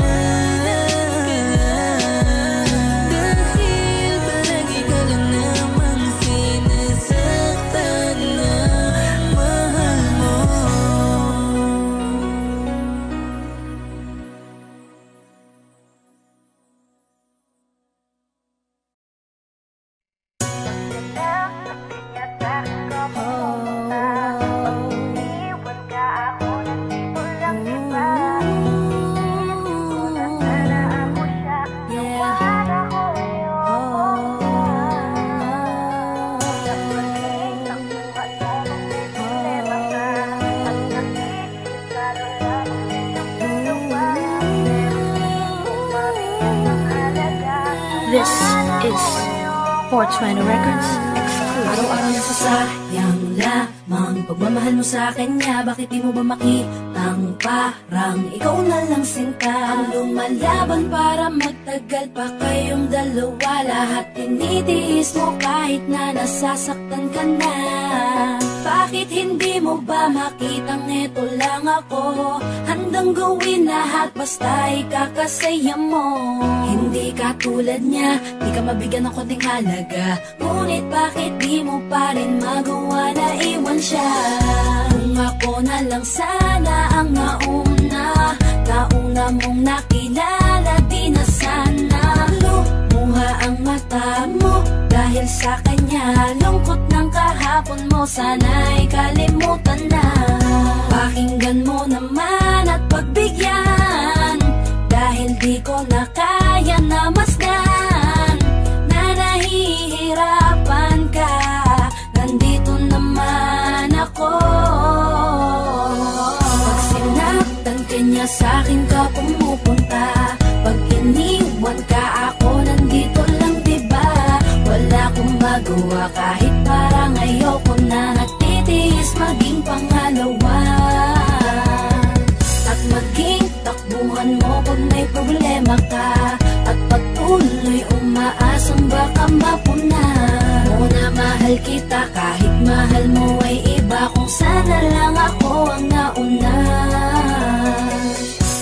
[SPEAKER 11] Dahil palagi ka lang namang sinasaktan na, mahal mo.
[SPEAKER 1] This is 420 Records exclusive. Araw-araw nasasayang lamang pagmamahal mo sa kanya. Bakit di mo ba makitang parang ikaw na lang sinta ang lumalaban para magtagal pa kayong dalawa? Lahat tinitiis mo kahit na nasasaktan ka na. Bakit hindi mo ba makitang eto lang ako? Handang gawin lahat basta ikakasaya mo. Hindi ka tulad niya, di ka mabigyan ng konting halaga. Ngunit bakit di mo pa rin magawa na iwan siya? Kung ako na lang sana ang nauna mong nakilala, di na sana lumuha ang mata mo dahil sa kanya. Lungkot ng kahapon mo sana'y kalimutan na. Pakinggan mo naman at pagbigyan, dahil di ko na kaya na masdan na nahihirapan ka. Nandito naman ako. Pag sinaktan ka niya sa'kin ka pumupunta, pag iniwan ka ako nandito lang diba? Wala akong magawa kahit parang ayoko na. Nagtitiis maging pangalawa at maging takbuhan mo pag may problema ka, at pagtuloy umaasang baka mapuna mo na mahal kita kahit mahal mo ay iba. Kung sana lang ako ang nauna.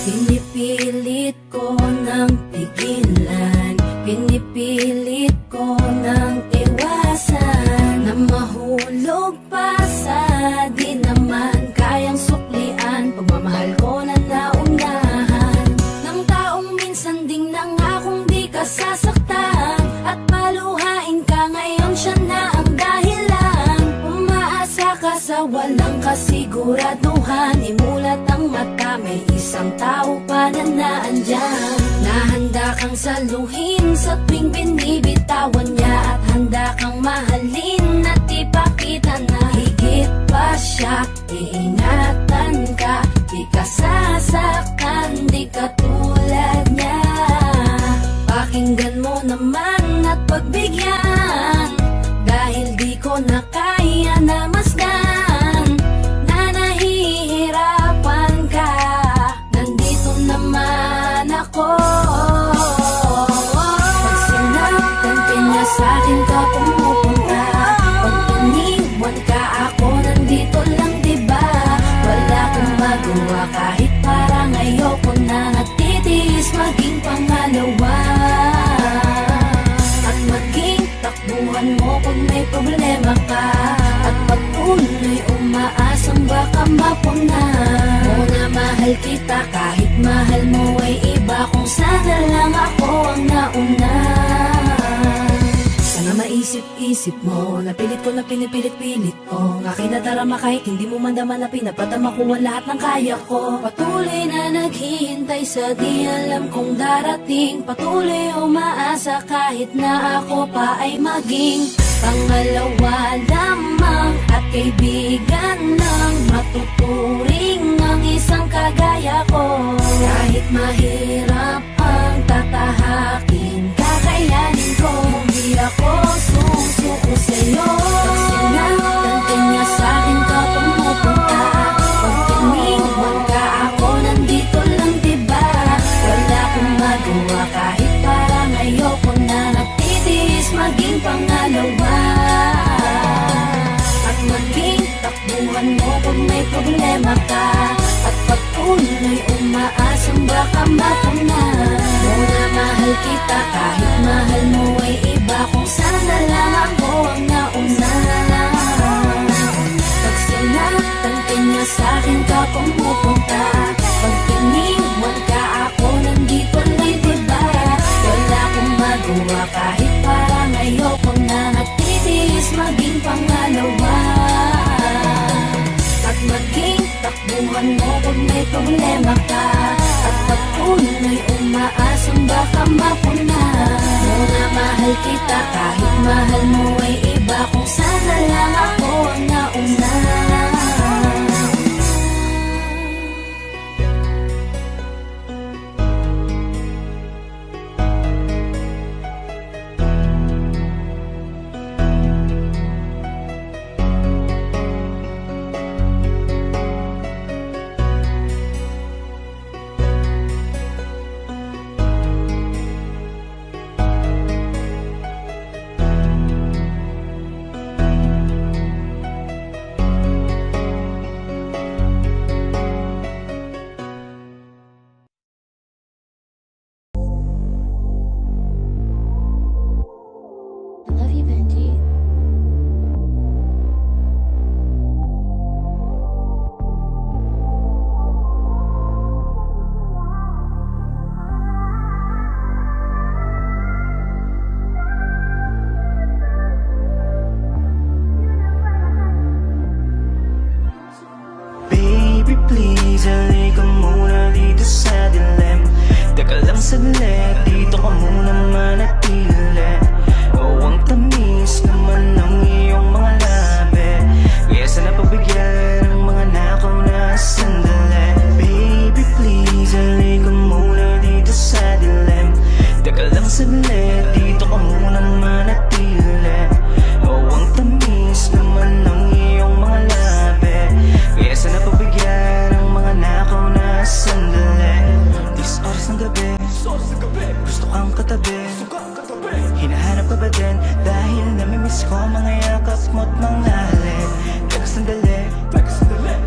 [SPEAKER 1] Pinipilit ko ng pigilan, pinipilit ko ng iwasan na mahulog pa sa di naman kayang suklian. Pagmamahal ko na naunahan ng taong minsan ding nangakong di ka sasaktan, at paluhain ka ngayon siya na ang dahilan. Umaasa ka sa walang kasiguraduhan, imulat ang mata, may isang tao pa na naandyan. Nahanda kang saluhin sa tuwing binibitawan niya, at handa kang mahalin at ipakita na higit pa siya. Iingatan ka, di ka sasaktan, di ka tulad niya. Pakinggan mo naman at pagbigyan, maging pangalawa. At maging takbuhan mo pag may problema ka. At patuloy umaasang baka mapuna. Muna mahal kita kahit mahal mo ay iba. Kung sana lang ako ang nauna. Sana maisip-isip mo, napilit ko na pinipilit-pilit ko. Ang aking nadarama kahit hindi mo mandama na pinapatama ko ang lahat ng kaya ko. Patuloy na naghihintay sa di alam kung darating. Patuloy umaasa kahit na ako pa ay maging pangalawa lamang. At kaibigan ng matuturing ang isang kagaya ko. Kahit mahirap ang tatahakin, kakayanin ko. Hindi ako susuko sa'yo. Pag sinatan ka niya sa'kin ka pumupunta. Pag tiniwan ka ako nandito lang diba. Wala akong magawa kahit parang ayoko na. Nagtitiis maging pangalawa. At maging takbuhan mo pag may problema ka. At patuloy umaasang baka mapuna. Muna mahal kita kahit mahal mo ay iba. Kung sana lang ako ang nauna. Pag sinatan ka niya sa'kin ka pumupunta. Pag tiniwan ka ako nandito lang diba. Wala akong magawa kahit parang ayoko na. Nagtitiis maging pangalawa. At maging takbuhan mo pag may problema ka. At patuloy umaasang baka mapuna. Muna mahal kita kahit mahal mo ay iba. Kung sana lang ako ang nauna.
[SPEAKER 7] Please, halika muna dito sa dilim. Teka lang saglit, dito ka muna manatili. Oh, ang tamis naman ng iyong mga labi. Kaya sana pagbigyan ng mga nakaw na sandali. Baby, please, halika muna dito sa dilim. Teka lang saglit, dito ka muna manatili. Oh, ang tamis naman ng iyong mga labi. Kaya sana pagbigyan ng mga nakaw na sandali. This oras ng gabi, gusto kang katabi. Hinahanap ka ba din? Dahil namimiss ko mga yakap mo't mga halik. Teka sandali,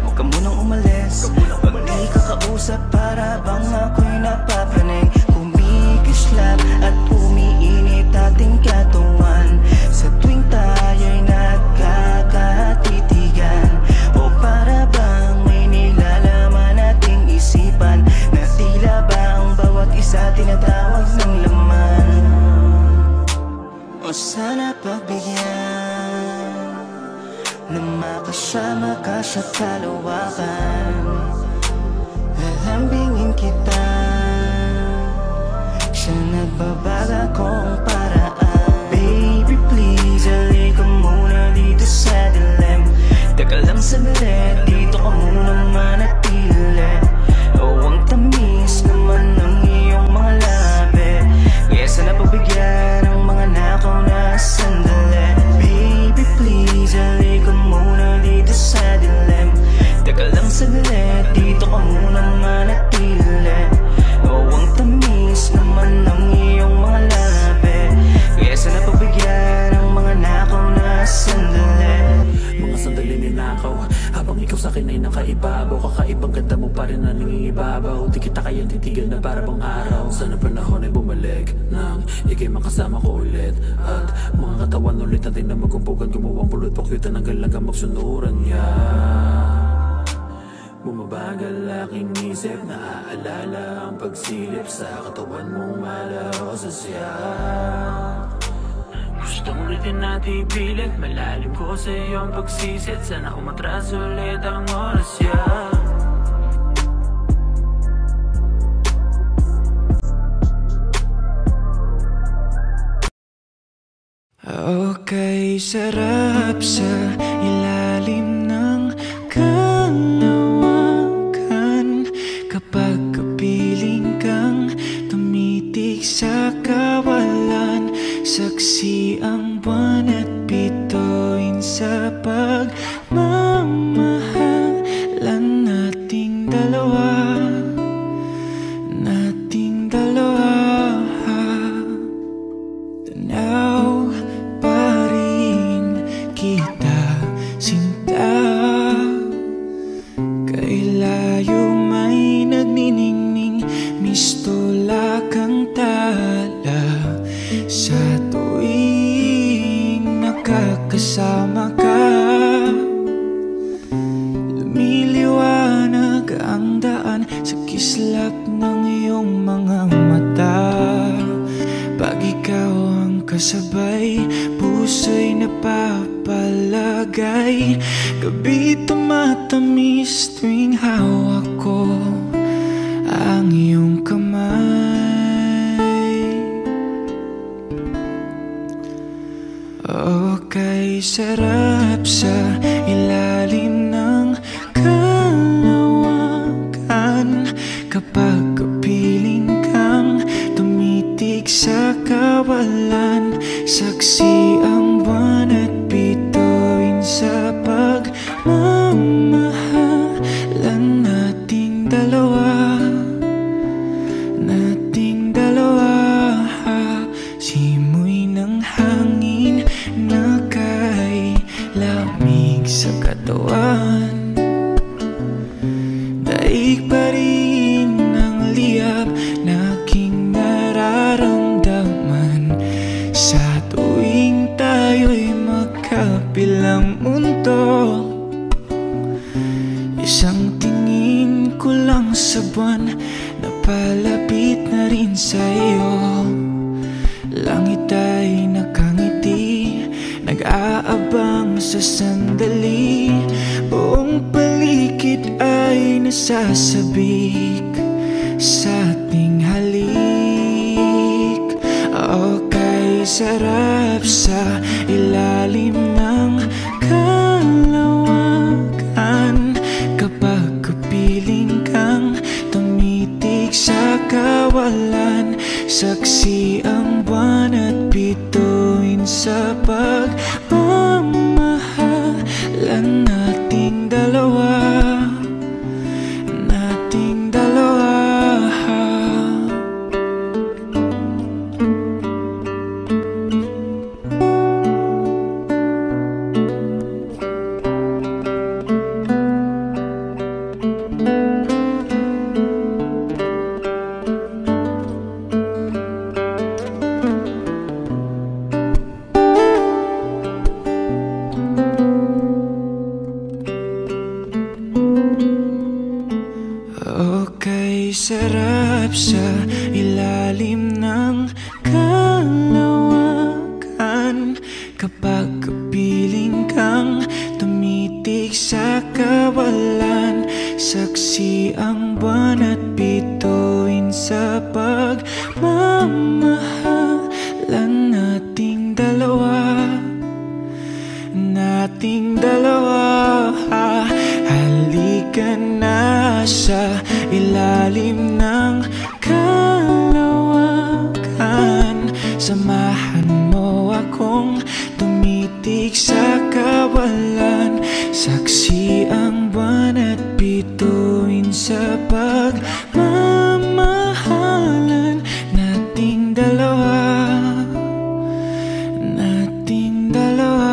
[SPEAKER 7] huwag ka munang umalis. Pag di ka kausap para bang ako'y napapanig. Kumikislap at umiinit ating katawan. Sa tuwing tayo'y nagkakatitigan. O para bang may nilalaman nating isipan. Na tila ba ang bawat isa tinatawag ng laman. O sana pagbigyan na makasama ka sa kalawakan. Lalambingin kita sa nagbabaga kong paraan. Baby, please, halika muna dito sa dilim. Teka lang saglit, dito ka muna manatili. Oh, ang tamis naman ng iyong mga labi. Kaya sana pagbigyan ng mga nakaw na sandali. Baby, please, halika muna dito sa dilim. Teka lang saglit, dito ka muna manatili. Oh, ang tamis naman ng iyong mga labi. Kaya sana pagbigyan ng mga nakaw na sandali.
[SPEAKER 13] ikaw sa'kin ay nakaibabaw. Kakaibang ganda mo pa rin na nangingibabaw. Di kita kayang titigan na para bang araw. Sana panahon ay bumalik nang ikay makasama ko ulit. At mga katawan ulit natin na magkumpukan. Gumawang pulot pa cute na hanggang magsunuran niya. Bumabagal aking isip, naaalala ang pagsilip sa katawan mong malaw sa siya. Gustong ulitin natin ipilit, malalim ko sa iyong pagsisit. Sana umatras ulit ang oras niya.
[SPEAKER 2] Okay, sarap sa ilalim ng kalawakan. Kapag kapiling kang tumitig sa kawalan, saksi ang buwan at bituin sa pagmamahalan nating dalawa. Nating dalawa. Tanaw pa rin kita, sinta. Kay layo may nagniningning, mistola kang tala. Sa tuwing nakakasama ka, lumiliwanag ang daan sa kislap ng iyong mga mata. Pag ikaw ang kasabay, puso'y napapalagay. Gabi tumatamis tuwing hawak ko ang iyong kamay. Okay, sarap sa ilalim ng kalawakan. Kapag kapiling kang tumitig sa kawalan, saksi ang buwan at bituin sa pagmamahalan nating dalawa. Nating dalawa. Simoy ng hangin na kay lamig sa katawan. Daig pa rin ang liyab na aking nararamdaman sa tuwing tayo'y magkabilang mundo. Isang tingin ko lang sa buwan, napalapit na rin sa iyo. Langit ay nakangiti, nag-aabang sa sandali. Buong paligid ay nasasabik sa ating halik. Okay, sarap sa ilalim ng kalawakan. Kapag kapiling kang tumitig sa kawalan, saksi ang buwan at bituin sa pagmamahalan nating dalawa. Nating dalawa. Okay, sarap sa ilalim ng kalawakan. Kapag kapiling kang tumitig sa kawalan, saksi ang buwan at bituin sa pagmamahalan nating dalawa. Nating dalawa. Halika na sa ilalim ng kalawakan. Samahan mo akong tumitig sa kawalan, saksi ang buwan at bituin sa pagmamahalan nating dalawa. Nating dalawa.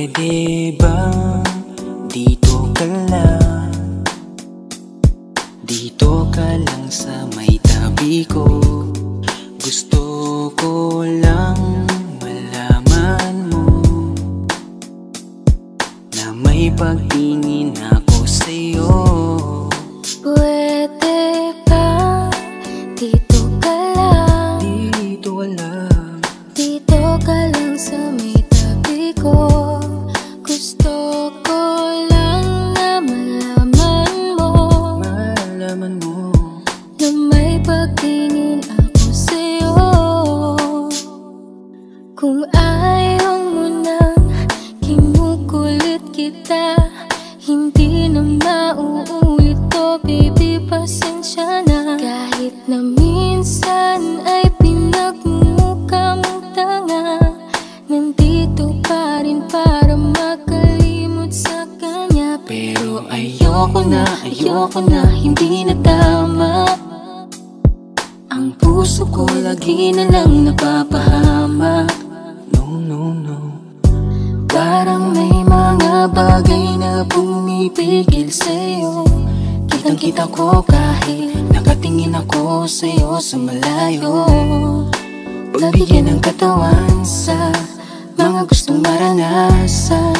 [SPEAKER 7] Pwede bang dito ka lang? Dito ka lang sa may tabi ko. Gusto ko lang malaman mo na may pagtingin ako sa'yo.
[SPEAKER 14] Pwede ba dito ka lang?
[SPEAKER 7] Dito ka lang.
[SPEAKER 14] Dito ka lang sa may tabi ko. Gusto ko lang na malaman mo,
[SPEAKER 7] malaman mo
[SPEAKER 14] na may pagtingin ako sa'yo. Kung ayaw mo nang kinukulit kita, hindi na mauulit to, baby, pasensya na. Kahit na minsan ay pinagmumukha mong tanga, nandito pa rin para makalimot sa kanya. Pero ayoko na, hindi na tama. Ang puso ko lagi na lang napapahama. Parang may mga bagay na pumipigil sa'yo. Kitang-kita ko kahit nakatingin ako sa'yo sa malayo. Pagbigyan ng katawan sa mga gustong maranasan,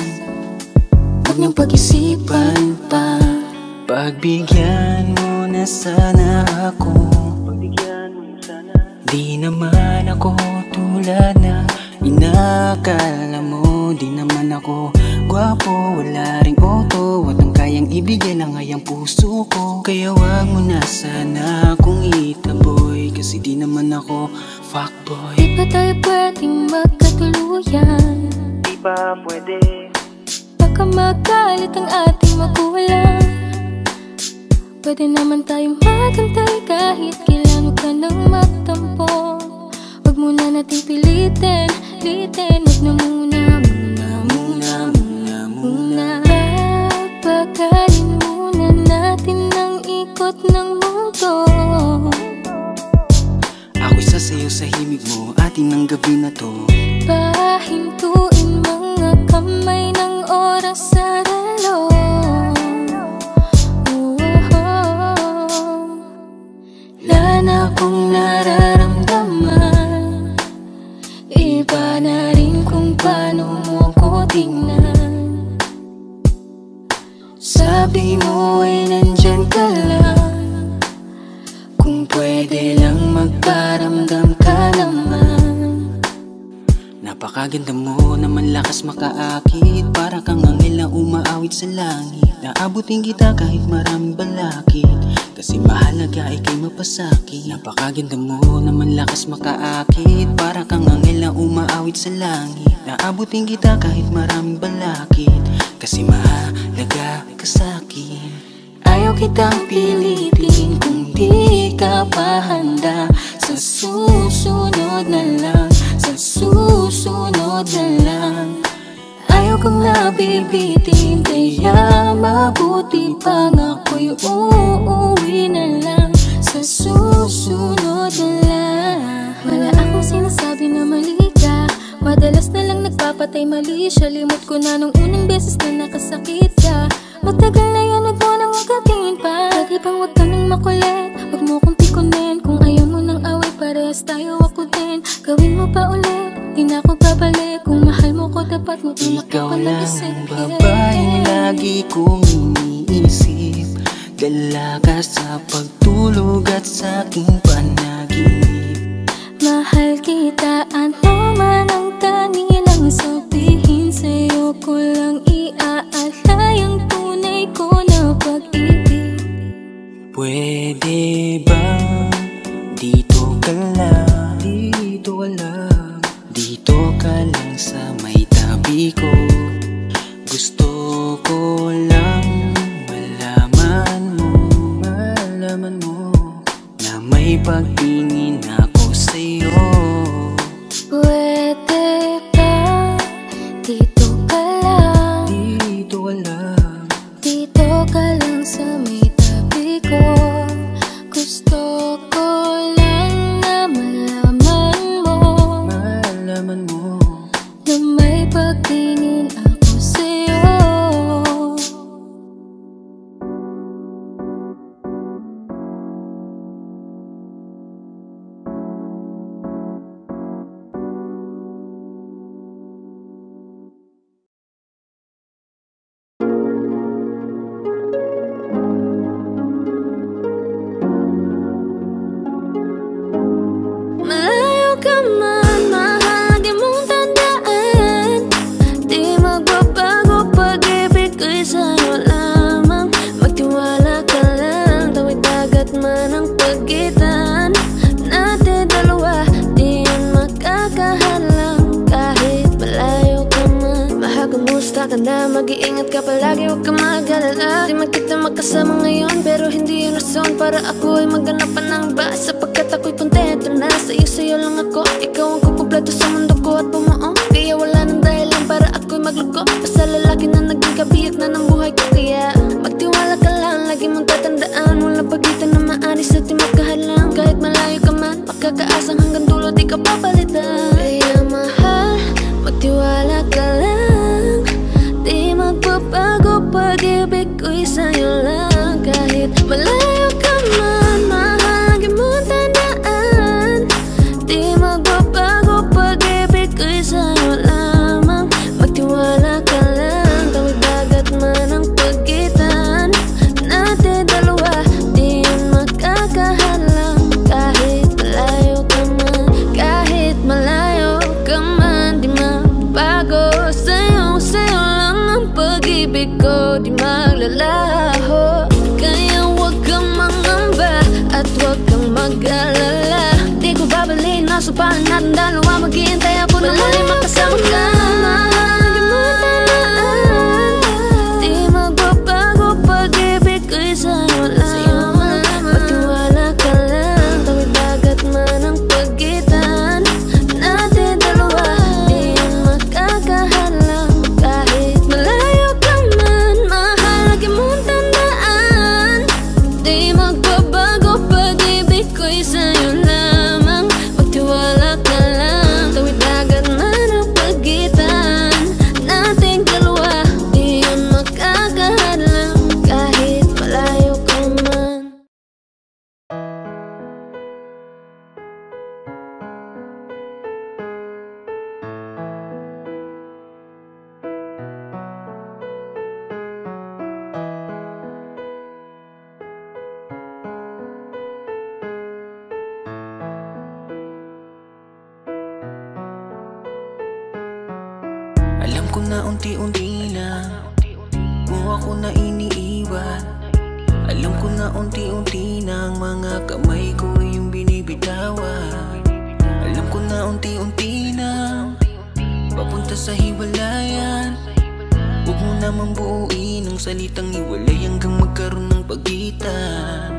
[SPEAKER 14] huwag niyong pag-isipan pa.
[SPEAKER 7] Pagbigyan mo na sana ako. Di naman ako tulad na inakala mo. Di naman ako gwapo, wala ring auto, at ang kayang ibigay lang ay ang puso ko. Kaya wag mo na sana akong itaboy, kasi di naman ako fuckboy.
[SPEAKER 14] Di ba tayo pwedeng magkatuluyan?
[SPEAKER 7] Di ba pwede?
[SPEAKER 14] Baka magalit ang ating magulang. Pwede naman tayong magantay kahit kailan ka nang magtampo. Huwag muna nating pilitin, huwag na muna. Papagalin muna natin ang ikot ng mundo.
[SPEAKER 7] Ako'y sasayaw sa himig mo, atin ng gabi na to.
[SPEAKER 14] Pahintuin mga kamay ng oras sa relo. Wala na akong nararamdaman, iba na rin kung paano mo ko tingnan. Sabi mo ay nandyan ka lang, kung pwede lang magparamdam ka naman.
[SPEAKER 7] Napakaganda mo naman, lakas makaakit, para kang anghel na umaawit sa langit. Naabutin kita kahit maraming balakid, kasi mahalaga ay kay mapasakit. Napakaganda mo naman, lakas makaakit, para kang anghel na umaawit sa langit. Naabutin kita kahit maraming balakid, kasi mahalaga ka sa'kin.
[SPEAKER 14] Ayaw kitang pilitin kung di ka pa handa. Sa susunod na lang, sa susunod na lang. Ayaw kong nabibitin, kaya mabuti pang ako'y uuwi na lang. Sa susunod na lang. Wala akong sinasabi na mali ka, madalas na lang nagpapatay mali siya. Limot ko na nung unang beses na nakasakit ka. Matagal na yan, huwag mo nang magatingin pa. Pwede bang huwag ka nang makulit, huwag mo kong pikunin. Kung ayaw mo nang away, parehas tayo ako din. Gawin mo pa ulit, di na ako babalik. Kung mahal mo ko, dapat mo
[SPEAKER 7] ikaw lang ang babaeng lagi kong iniisip. Dalaga sa pagtulog at sa aking panaginip.
[SPEAKER 14] Mahal kita, ano man ang kanilang sabihin. Sa'yo ko lang iaalay ang tunay ko na pag-ibig.
[SPEAKER 7] Pwede bang dito ka lang? Dito ka lang. Dito ka lang sa may tabi ko. Gusto ko lang malaman mo na may pagtingin ako sa'yo.
[SPEAKER 14] Pwede ba dito ka lang?
[SPEAKER 7] Dito ka lang.
[SPEAKER 14] Dito ka lang sa may tabi ko. Gusto ko lang na malaman mo,
[SPEAKER 7] malaman mo
[SPEAKER 14] na may pagtingin ako
[SPEAKER 15] na mag-iingat ka palagi, huwag ka mag-alala. Di man kita magkasama ngayon, pero hindi yun rason para ako ay maghanap pa ng iba. Sapagkat ako'y kontento na sa'yo lang ako. Ikaw ang kukumpleto sa mundo ko at bumuo. Kaya wala nang dahilan para ako'y magluko. Basta lalaki na naging kabiyak na ng buhay ko. Kaya magtiwala ka lang, lagi mong tatandaan, walang pagitan na maanis at di magkahalang. Kahit malayo ka man, makakaasang hanggang dulo di ka papalitan. Kaya mahal, magtiwala ka lang, di magpapago pag-ibig ko'y sa'yo lang. Kahit malayo ka man, mahal, lagi mong tandaan, di magpapago pag-ibig ko'y sa'yo lamang. Magtiwala ka lang, tawid dagat man ang pagitan natin dalawa, di yun makakahalang. Kahit malayo ka man, kahit malayo ka man, di magbago sa'yo lang ang pag-ibig ko, di maglalaho. Kaya huwag kang mangamba at huwag kang mag-alala. Di ko babaliin, nasa palan natin dalawa, maghihintay ako na muli makasama ka. Lagi mo tandaan, di magbabago pag-ibig ko'y sa'yo lang. Magtiwala ka lang, tawid dagat man ang pagitan natin dalawa, di yun makakahalang. Kahit malayo ka man, mahal, lagi mong tandaan, di magbabago pag-ibig ko'y sa'yo lamang. Magtiwala ka lang, tawid dagat man ang pagitan nating dalawa, di yun makakahalang. Kahit malayo ka man.
[SPEAKER 16] Alam ko na unti-unti lang mo ako na iniiwan. Alam ko na unti-unti na ang mga kamay ko yung binibitawan. Alam ko na unti-unti na papunta sa hiwalayan. Huwag mo naman buuin ang salitang hiwalay hanggang magkaroon ng pagitan.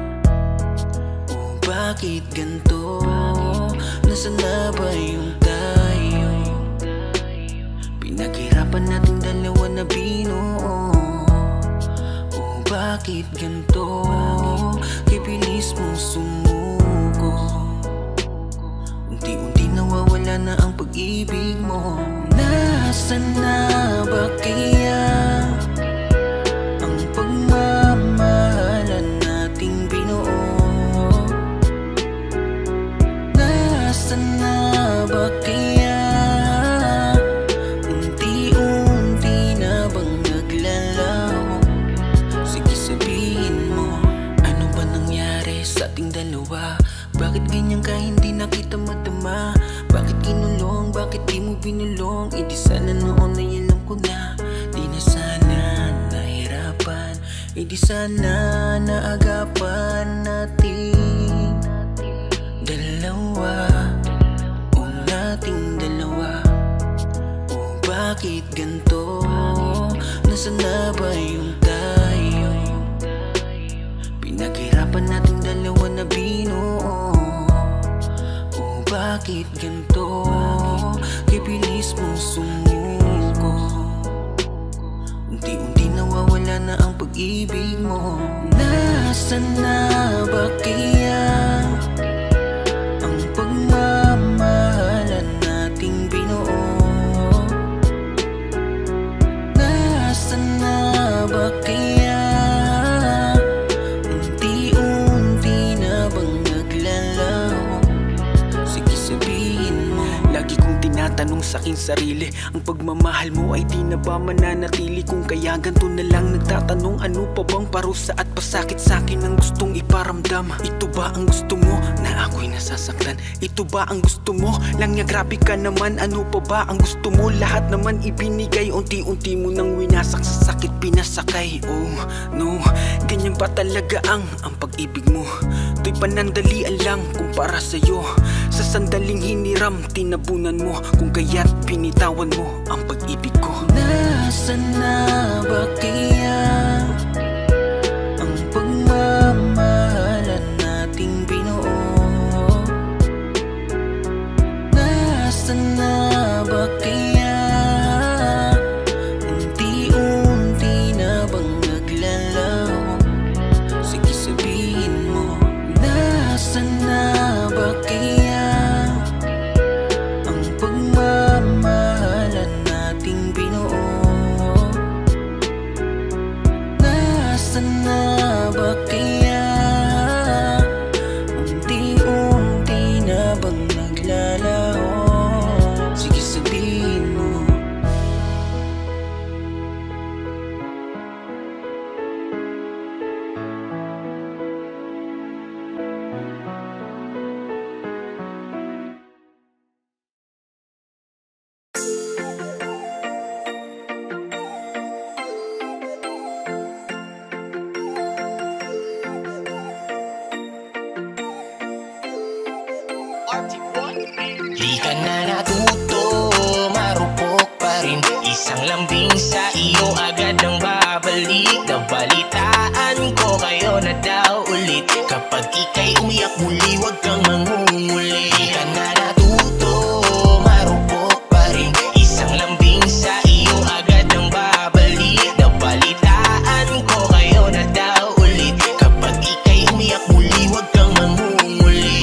[SPEAKER 16] Oh, bakit ganito? Nasaan na ba yung tayo? Pinaghirapan natin dalawa na binuo. Oh, bakit ganito? Kay bilis mong sumuko. Unti-unti nawawala na ang pag-ibig mo. Nasaan na ba kaya ang pagmamahalan nating binuo? Nasaan na ba kaya unti-unti na bang naglalaho? Sige sabihin mo, ano ba nangyari sa ating dalawa? Bakit ganyan ka hindi na kita madama? Bakit kinulong, bakit di mo binulong? E di sana noon ay alam ko na, di na sana nahirapan. E di sana naagapan natin dalawa, o nating dalawa. O bakit ganito? Nasaan na ba yung tayo? Pinaghirapan natin dalawa na binuo. O bakit ganito? Kay bilis mong sumuko. Unti-unti nawawala na ang pag-ibig mo. Nasaan na ba kaya ang pagmamahalan nating binuo? Nasaan na ba kaya unti-unti na bang naglalaho? Sige sabihin mo. Lagi kong tinatanong sa'king sarili, ang pagmamahal mo ay di na ba mananatili? Kung kaya ganito na lang nagtatanong, ano pa bang parusa at pasakit sa'kin ang gustong iparamdam? Ito ba ang gusto mo na ako'y nasasaktan? Ito ba ang gusto mo lang niya? Grabe ka naman, ano pa ba ang gusto mo? Lahat naman ibinigay, unti-unti mo nang winasak, sa sakit pinasakay. Oh no, ganyan ba talaga ang pag-ibig mo? Ito'y panandalian lang kumpara sa'yo. Sa sandaling hiniram, tinabunan mo, kung kaya't pinitawan mo ang pag-ibig ko.
[SPEAKER 11] Nasaan na ba kaya ang pagmamahalan nating binuo? Nasaan na ba kaya unti-unti na bang naglalaho? Sige sabihin mo, nasaan na ba kaya ang pagmamahalan nating binuo? Nasaan na ba kaya unti-unti na bang naglalaho? Sige sabihin mo.
[SPEAKER 17] Di ka na natuto, marupok pa rin. Isang lambing sa iyo agad ang babalik. Nabalitaan ko kayo na daw ulit. Kapag ika'y umiyak muli, wag kang mangunguli. Di ka na natuto, marupok pa rin. Isang lambing sa iyo agad ang babalik. Nabalitaan ko kayo na daw ulit. Kapag ika'y umiyak muli, wag kang mangunguli.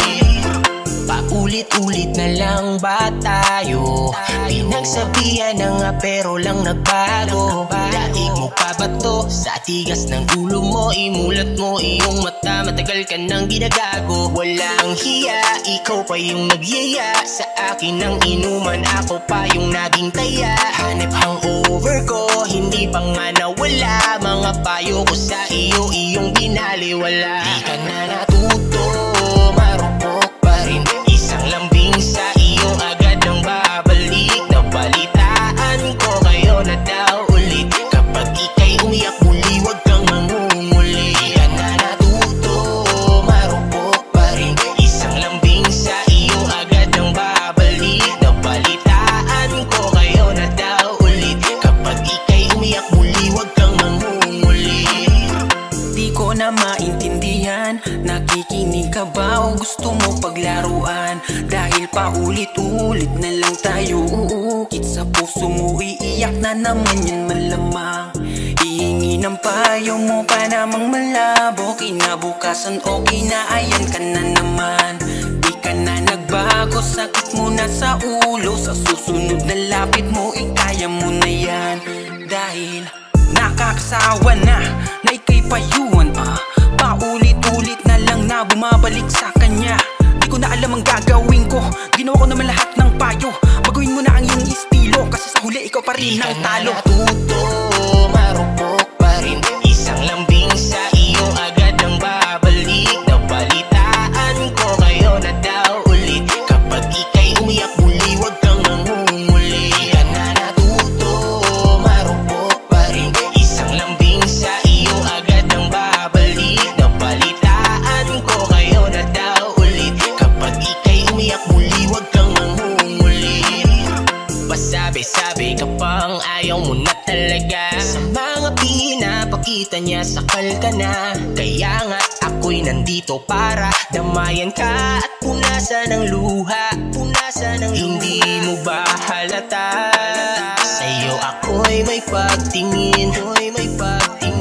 [SPEAKER 17] Paulit-ulit na lang ba tayo? Pinagsabihan na nga pero lang nagbago. Daig mo pa ba to? Sa tigas ng ulo mo, imulat mo iyong mata. Matagal ka nang ginagago. Walang hiya, ikaw pa yung nagyaya. Sa akin ang inuman, ako pa yung naging taya. Hanep hangover ko, hindi pa nga nawala. Mga payo ko sa iyo, iyong binaliwala. Di ka na natuto, marupok pa rin. Isang lambing sa iyo agad ang babalik. Nabalitaan ko kayo na daw ulit. Kapag ika'y umiyak muli, wag kang mangunguli. Di ka na natuto, marupok pa rin. Isang lambing sa iyo agad ang babalik. Nabalitaan ko kayo na daw ulit. Kapag ika'y umiyak muli, wag kang mangunguli.
[SPEAKER 16] Di ko na maintindihan, nakikinig ka ba o gusto mo paglaruan? Dahil paulit-ulit na lang tayo uukit sa puso mo, iiyak na naman yan malamang. Hihingi ng payo mo pa namang malabo. Kinabukasan okay na, ayan ka na naman. Di ka na nagbago, sakit mo na sa ulo. Sa susunod na lapit mo, ikaya mo na yan. Dahil nakakasawa na ika'y payuhan. Paulit-ulit na lang na bumabalik sa kanya. Di ko na alam ang gagawin ko, ginawa ko naman lahat ng payo. Baguhin mo na ang iyong estilo, kasi sa huli ikaw pa rin ang talo.
[SPEAKER 17] Di ka na natuto, marupok pa rin. Isang lambing sa iyo agad ang babalik. Nabalitaan ko kayo na daw ulit. Kapag ika'y umiyak muli, wag kang mangunguli. Di ka na natuto, marupok pa rin. Isang lambing sa iyo agad ang babalik. Nabalitaan ko kayo na daw ulit. Kapag ika'y umiyak muli, wag kang mangunguli. Pasabi-sabi ka pang ayaw mo na talaga. Sa mga pinapakita niya, sakal ka na. Kaya nga ako'y nandito para damayan ka at punasan ng luha. Hindi mo ba halata? Sa'yo ako'y may pagtingin,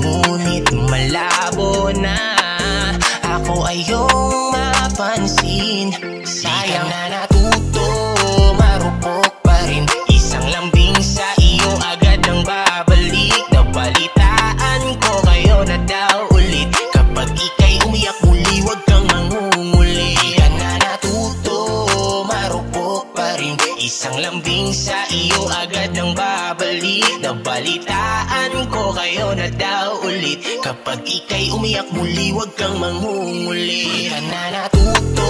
[SPEAKER 17] ngunit malabo na. Ako ay iyong mapansin. Sayang na natuto, marupok pa rin. Isang lambing sa iyo agad ang babalik. Nabalitaan ko kayo na daw ulit. Kapag ika'y umiyak muli, wag kang mangunguli. Di ka na natuto, marupok pa rin. Isang lambing sa iyo agad ang babalik. Nabalitaan ko kayo na daw ulit. Kapag ika'y umiyak muli, wag kang mangunguli. Di ka na natuto,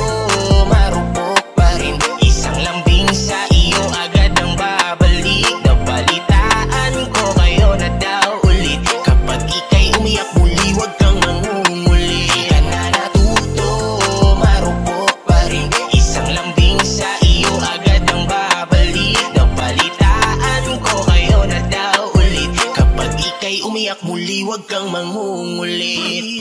[SPEAKER 17] marupok pa rin. Isang lambing sa iyo agad ang babalik. Nabalitaan ko kayo na daw ulit. Kapag ika'y umiyak muli, wag kang mangunguli. Di ka na natuto, ay umiyak muli, wag kang mangungulit.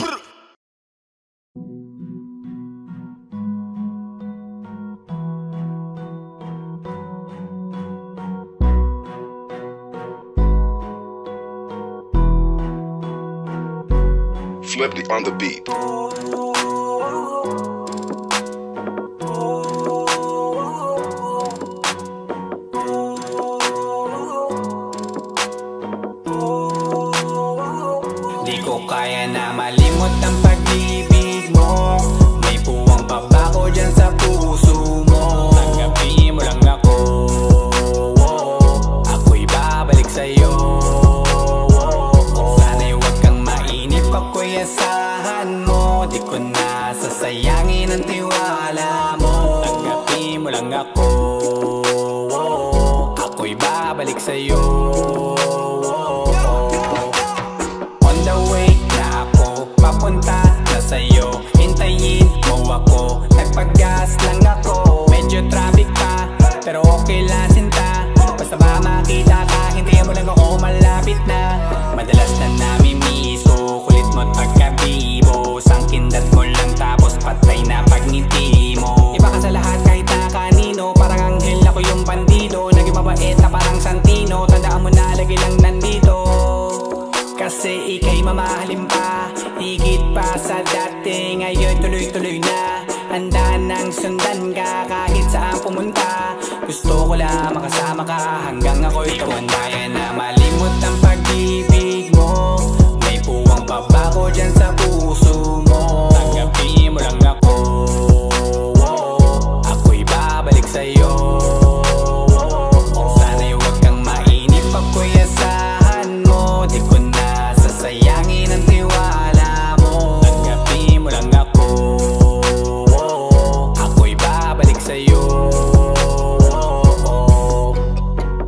[SPEAKER 18] Flippy on the beat.
[SPEAKER 19] Di ko kaya na malimot ang pag-ibig mo. May puwang pa ba ko dyan sa puso mo? Tanggapin mo lang ako, ako'y babalik sa'yo. Sana'y huwag kang mainip, ako'y asahan mo. Di ko na sasayangin ang tiwala mo. Tanggapin mo lang ako, ako'y babalik sa'yo. On the way na ako, papunta na sa'yo. Hintayin mo ako, nagpag-gas lang ako. Medyo traffic pa, pero okay lang sinta. Basta ba makita ka, hintayin mo lang ako, malapit na. Madalas na namimiso, kulit mo't pagkabibo. Sangkindat mo lang tapos patay na pagngiti mo. Iba ka sa lahat kahit na kanino, parang anghel ako yung bandido. Naging mabait na parang Santino, tandaan mo na lagi lang nandito. Kasi ika'y mamahalin pa, higit pa sa dati. Ngayon tuloy-tuloy na, handa nang sundan ka kahit saan pumunta. Gusto ko lang makasama ka hanggang ako'y tumanda. Na malimot ang pag-ibig mo, may puwang pa ba ko dyan sa puso mo? Tanggapin mo lang ako, ako'y babalik sa'yo. Sana'y huwag kang mainip, ako'y asahan mo. Di ko na sasayangin ang tiwala mo. Tanggapin mo lang ako, ako'y babalik sa'yo.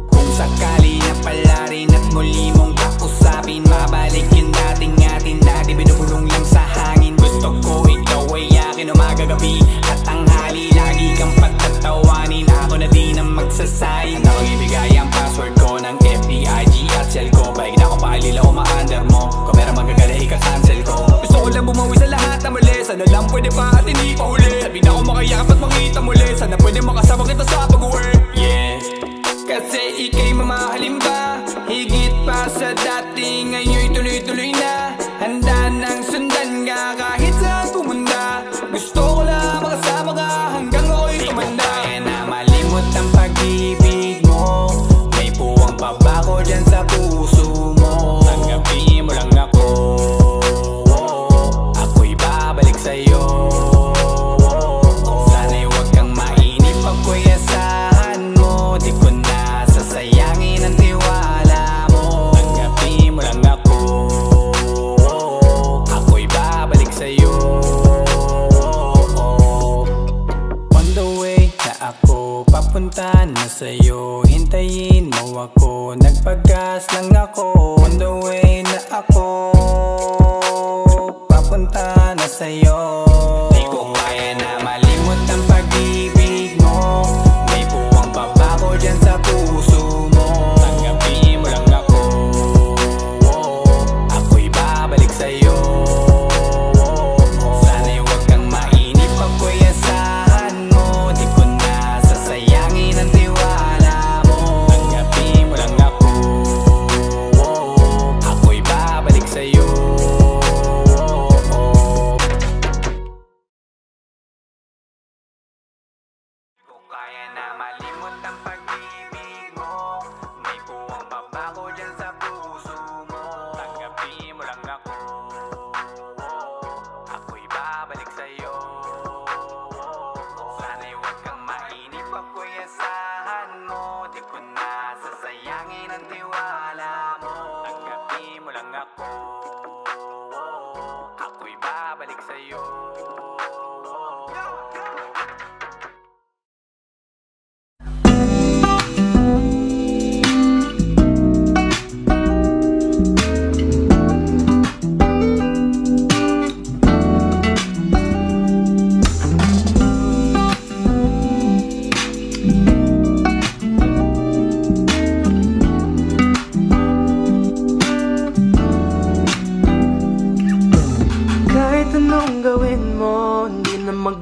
[SPEAKER 19] Kung sakali na pala rin at muli mong kausapin, mabalik yung dating atin dati binubulong lang sa hangin. Gusto ko ikaw ay akin umaga gabi at tanghali, lagi kang pagtatawanin. Ako na din ang magsasayang na mag-ibigay ang password ko ng FBIG at cell ko. Baik na ako paalila o ma-under mo, kung meron magagala ika-cancel ko. Gusto ko lang bumawi sa lahat na mali, sana lang pwede pa at hindi pa huli. Sabi na ako makayakap at makita muli, sana pwede makasama kita sa pag-work. Yeah, kasi ika'y mamahalin ba, higit pa sa dati. Ngayon'y tuloy-tuloy na, handa nang sundan ka kahit saan pumunta. Gusto ko lang makasama ka hanggang ako'y tumanda. Di ko kaya na malimot ang pag-ibig mo, may puwang pa ba ko dyan sa puso mo? Tanggapin mo lang ako, ako'y babalik sa'yo. Sana'y huwag kang mainip, ako'y asahan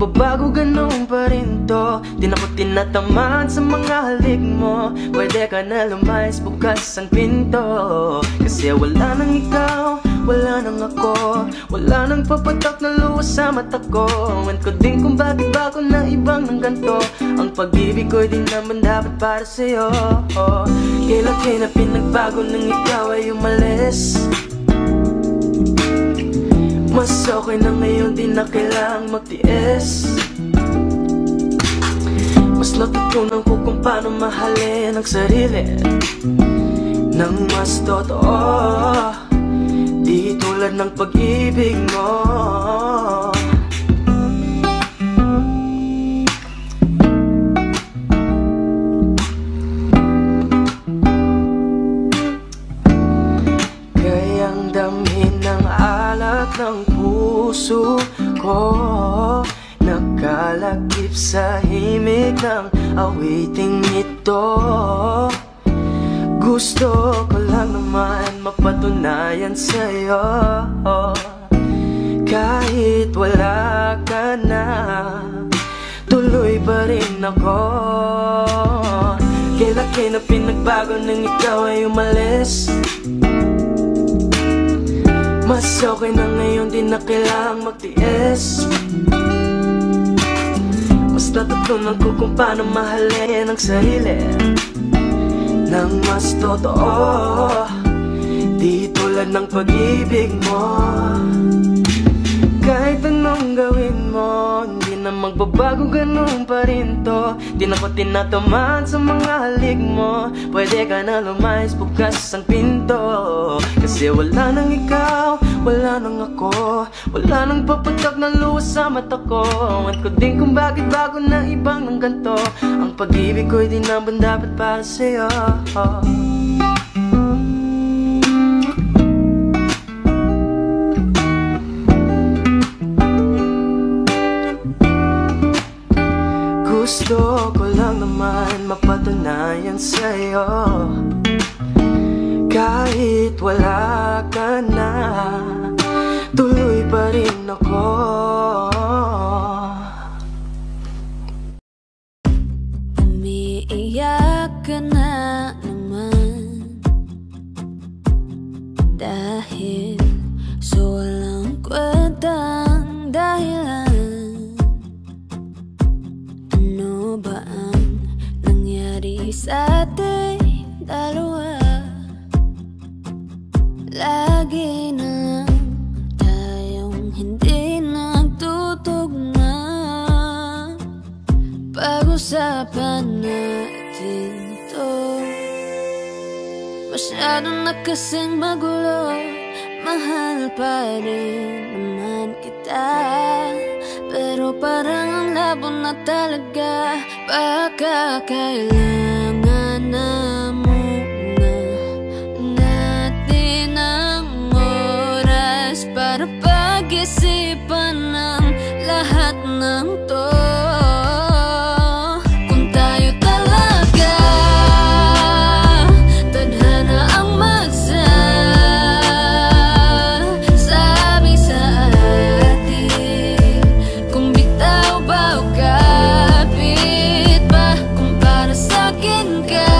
[SPEAKER 2] magbabago, ganun pa rin to. Di na ko tinatamad sa mga halik mo. Pwede ka na lumayas, bukas ang pinto. Kasi wala nang ikaw, wala nang ako, wala nang papatak na luwas sa mata ko. Ewan ko din kung bakit ba ako na ibang ng ganto. Ang pag-ibig ko'y di naman dapat para sa'yo. Kailan na pinagbago nang ikaw ay umalis. Mas okay na ngayon, di na kailangang magtiis. Mas natutunan ko kung paano mahalin ang sarili nang mas totoo, di tulad ng pag-ibig mo. Kayang damhin ng alak ng puso ko, nakalakip sa himig ng awiting ito. Gusto ko lang naman mapatunayan sa'yo, kahit wala ka na, tuloy pa rin ako. Kailan na pinagbago nang ikaw ay umalis. Mas okay na ngayon, di na kailangang magtiis. Mas natutunan ko kung paano mahalin ang sarili nang mas totoo, di tulad ng pag-ibig mo. Kahit anong gawin mo, hindi na magbabago, ganun pa rin to. Di na ko tinatamad sa mga halik mo. Pwede ka na lumayas, bukas ang pinto. Kasi wala nang ikaw, wala nang ako, wala nang papatak na luwas sa mata ko. Ewan ko din kung bakit bago na ibang ng ganto. Ang pag-ibig ko'y di naman dapat para sa'yo. Gusto ko lang naman mapatunayan sa'yo, kahit wala ka na, tuloy pa rin ako.
[SPEAKER 15] Umiiyak ka na naman dahil sa walang kwentang dahilan. Ano ba ang nangyari sa ating dalawa? Lagi na lang tayong hindi nagtutugma. Pag-usapan natin to, masyado na kasing magulo. Mahal pa rin naman kita, pero parang ang labo na talaga. Baka kailangan na muna natin ang oras para pag-isipan ng lahat ng to. Kung tayo talaga tadhana ang magsasabi sa atin, kung bitaw ba o kapit ba, kung para sa'kin ka,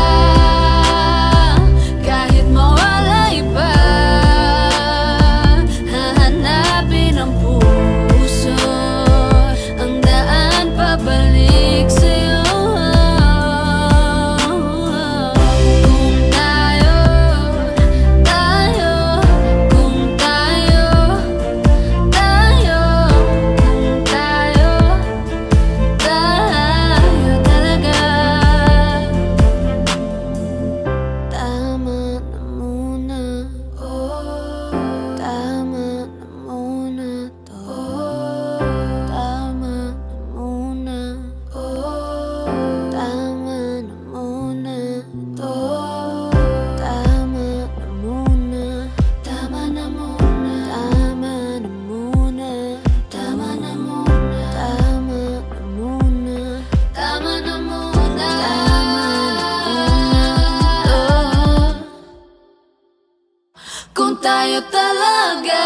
[SPEAKER 15] kahit mawalay pa, hahanapin ang puso, ang daan pabalik sa'yo. Kung tayo, kung tayo, kung tayo talaga, tama na muna, tama na muna to, tama na muna, tama na muna to, tama na muna, tama na muna, tama na muna, tama na muna, tama na muna, tama na muna, kung tayo talaga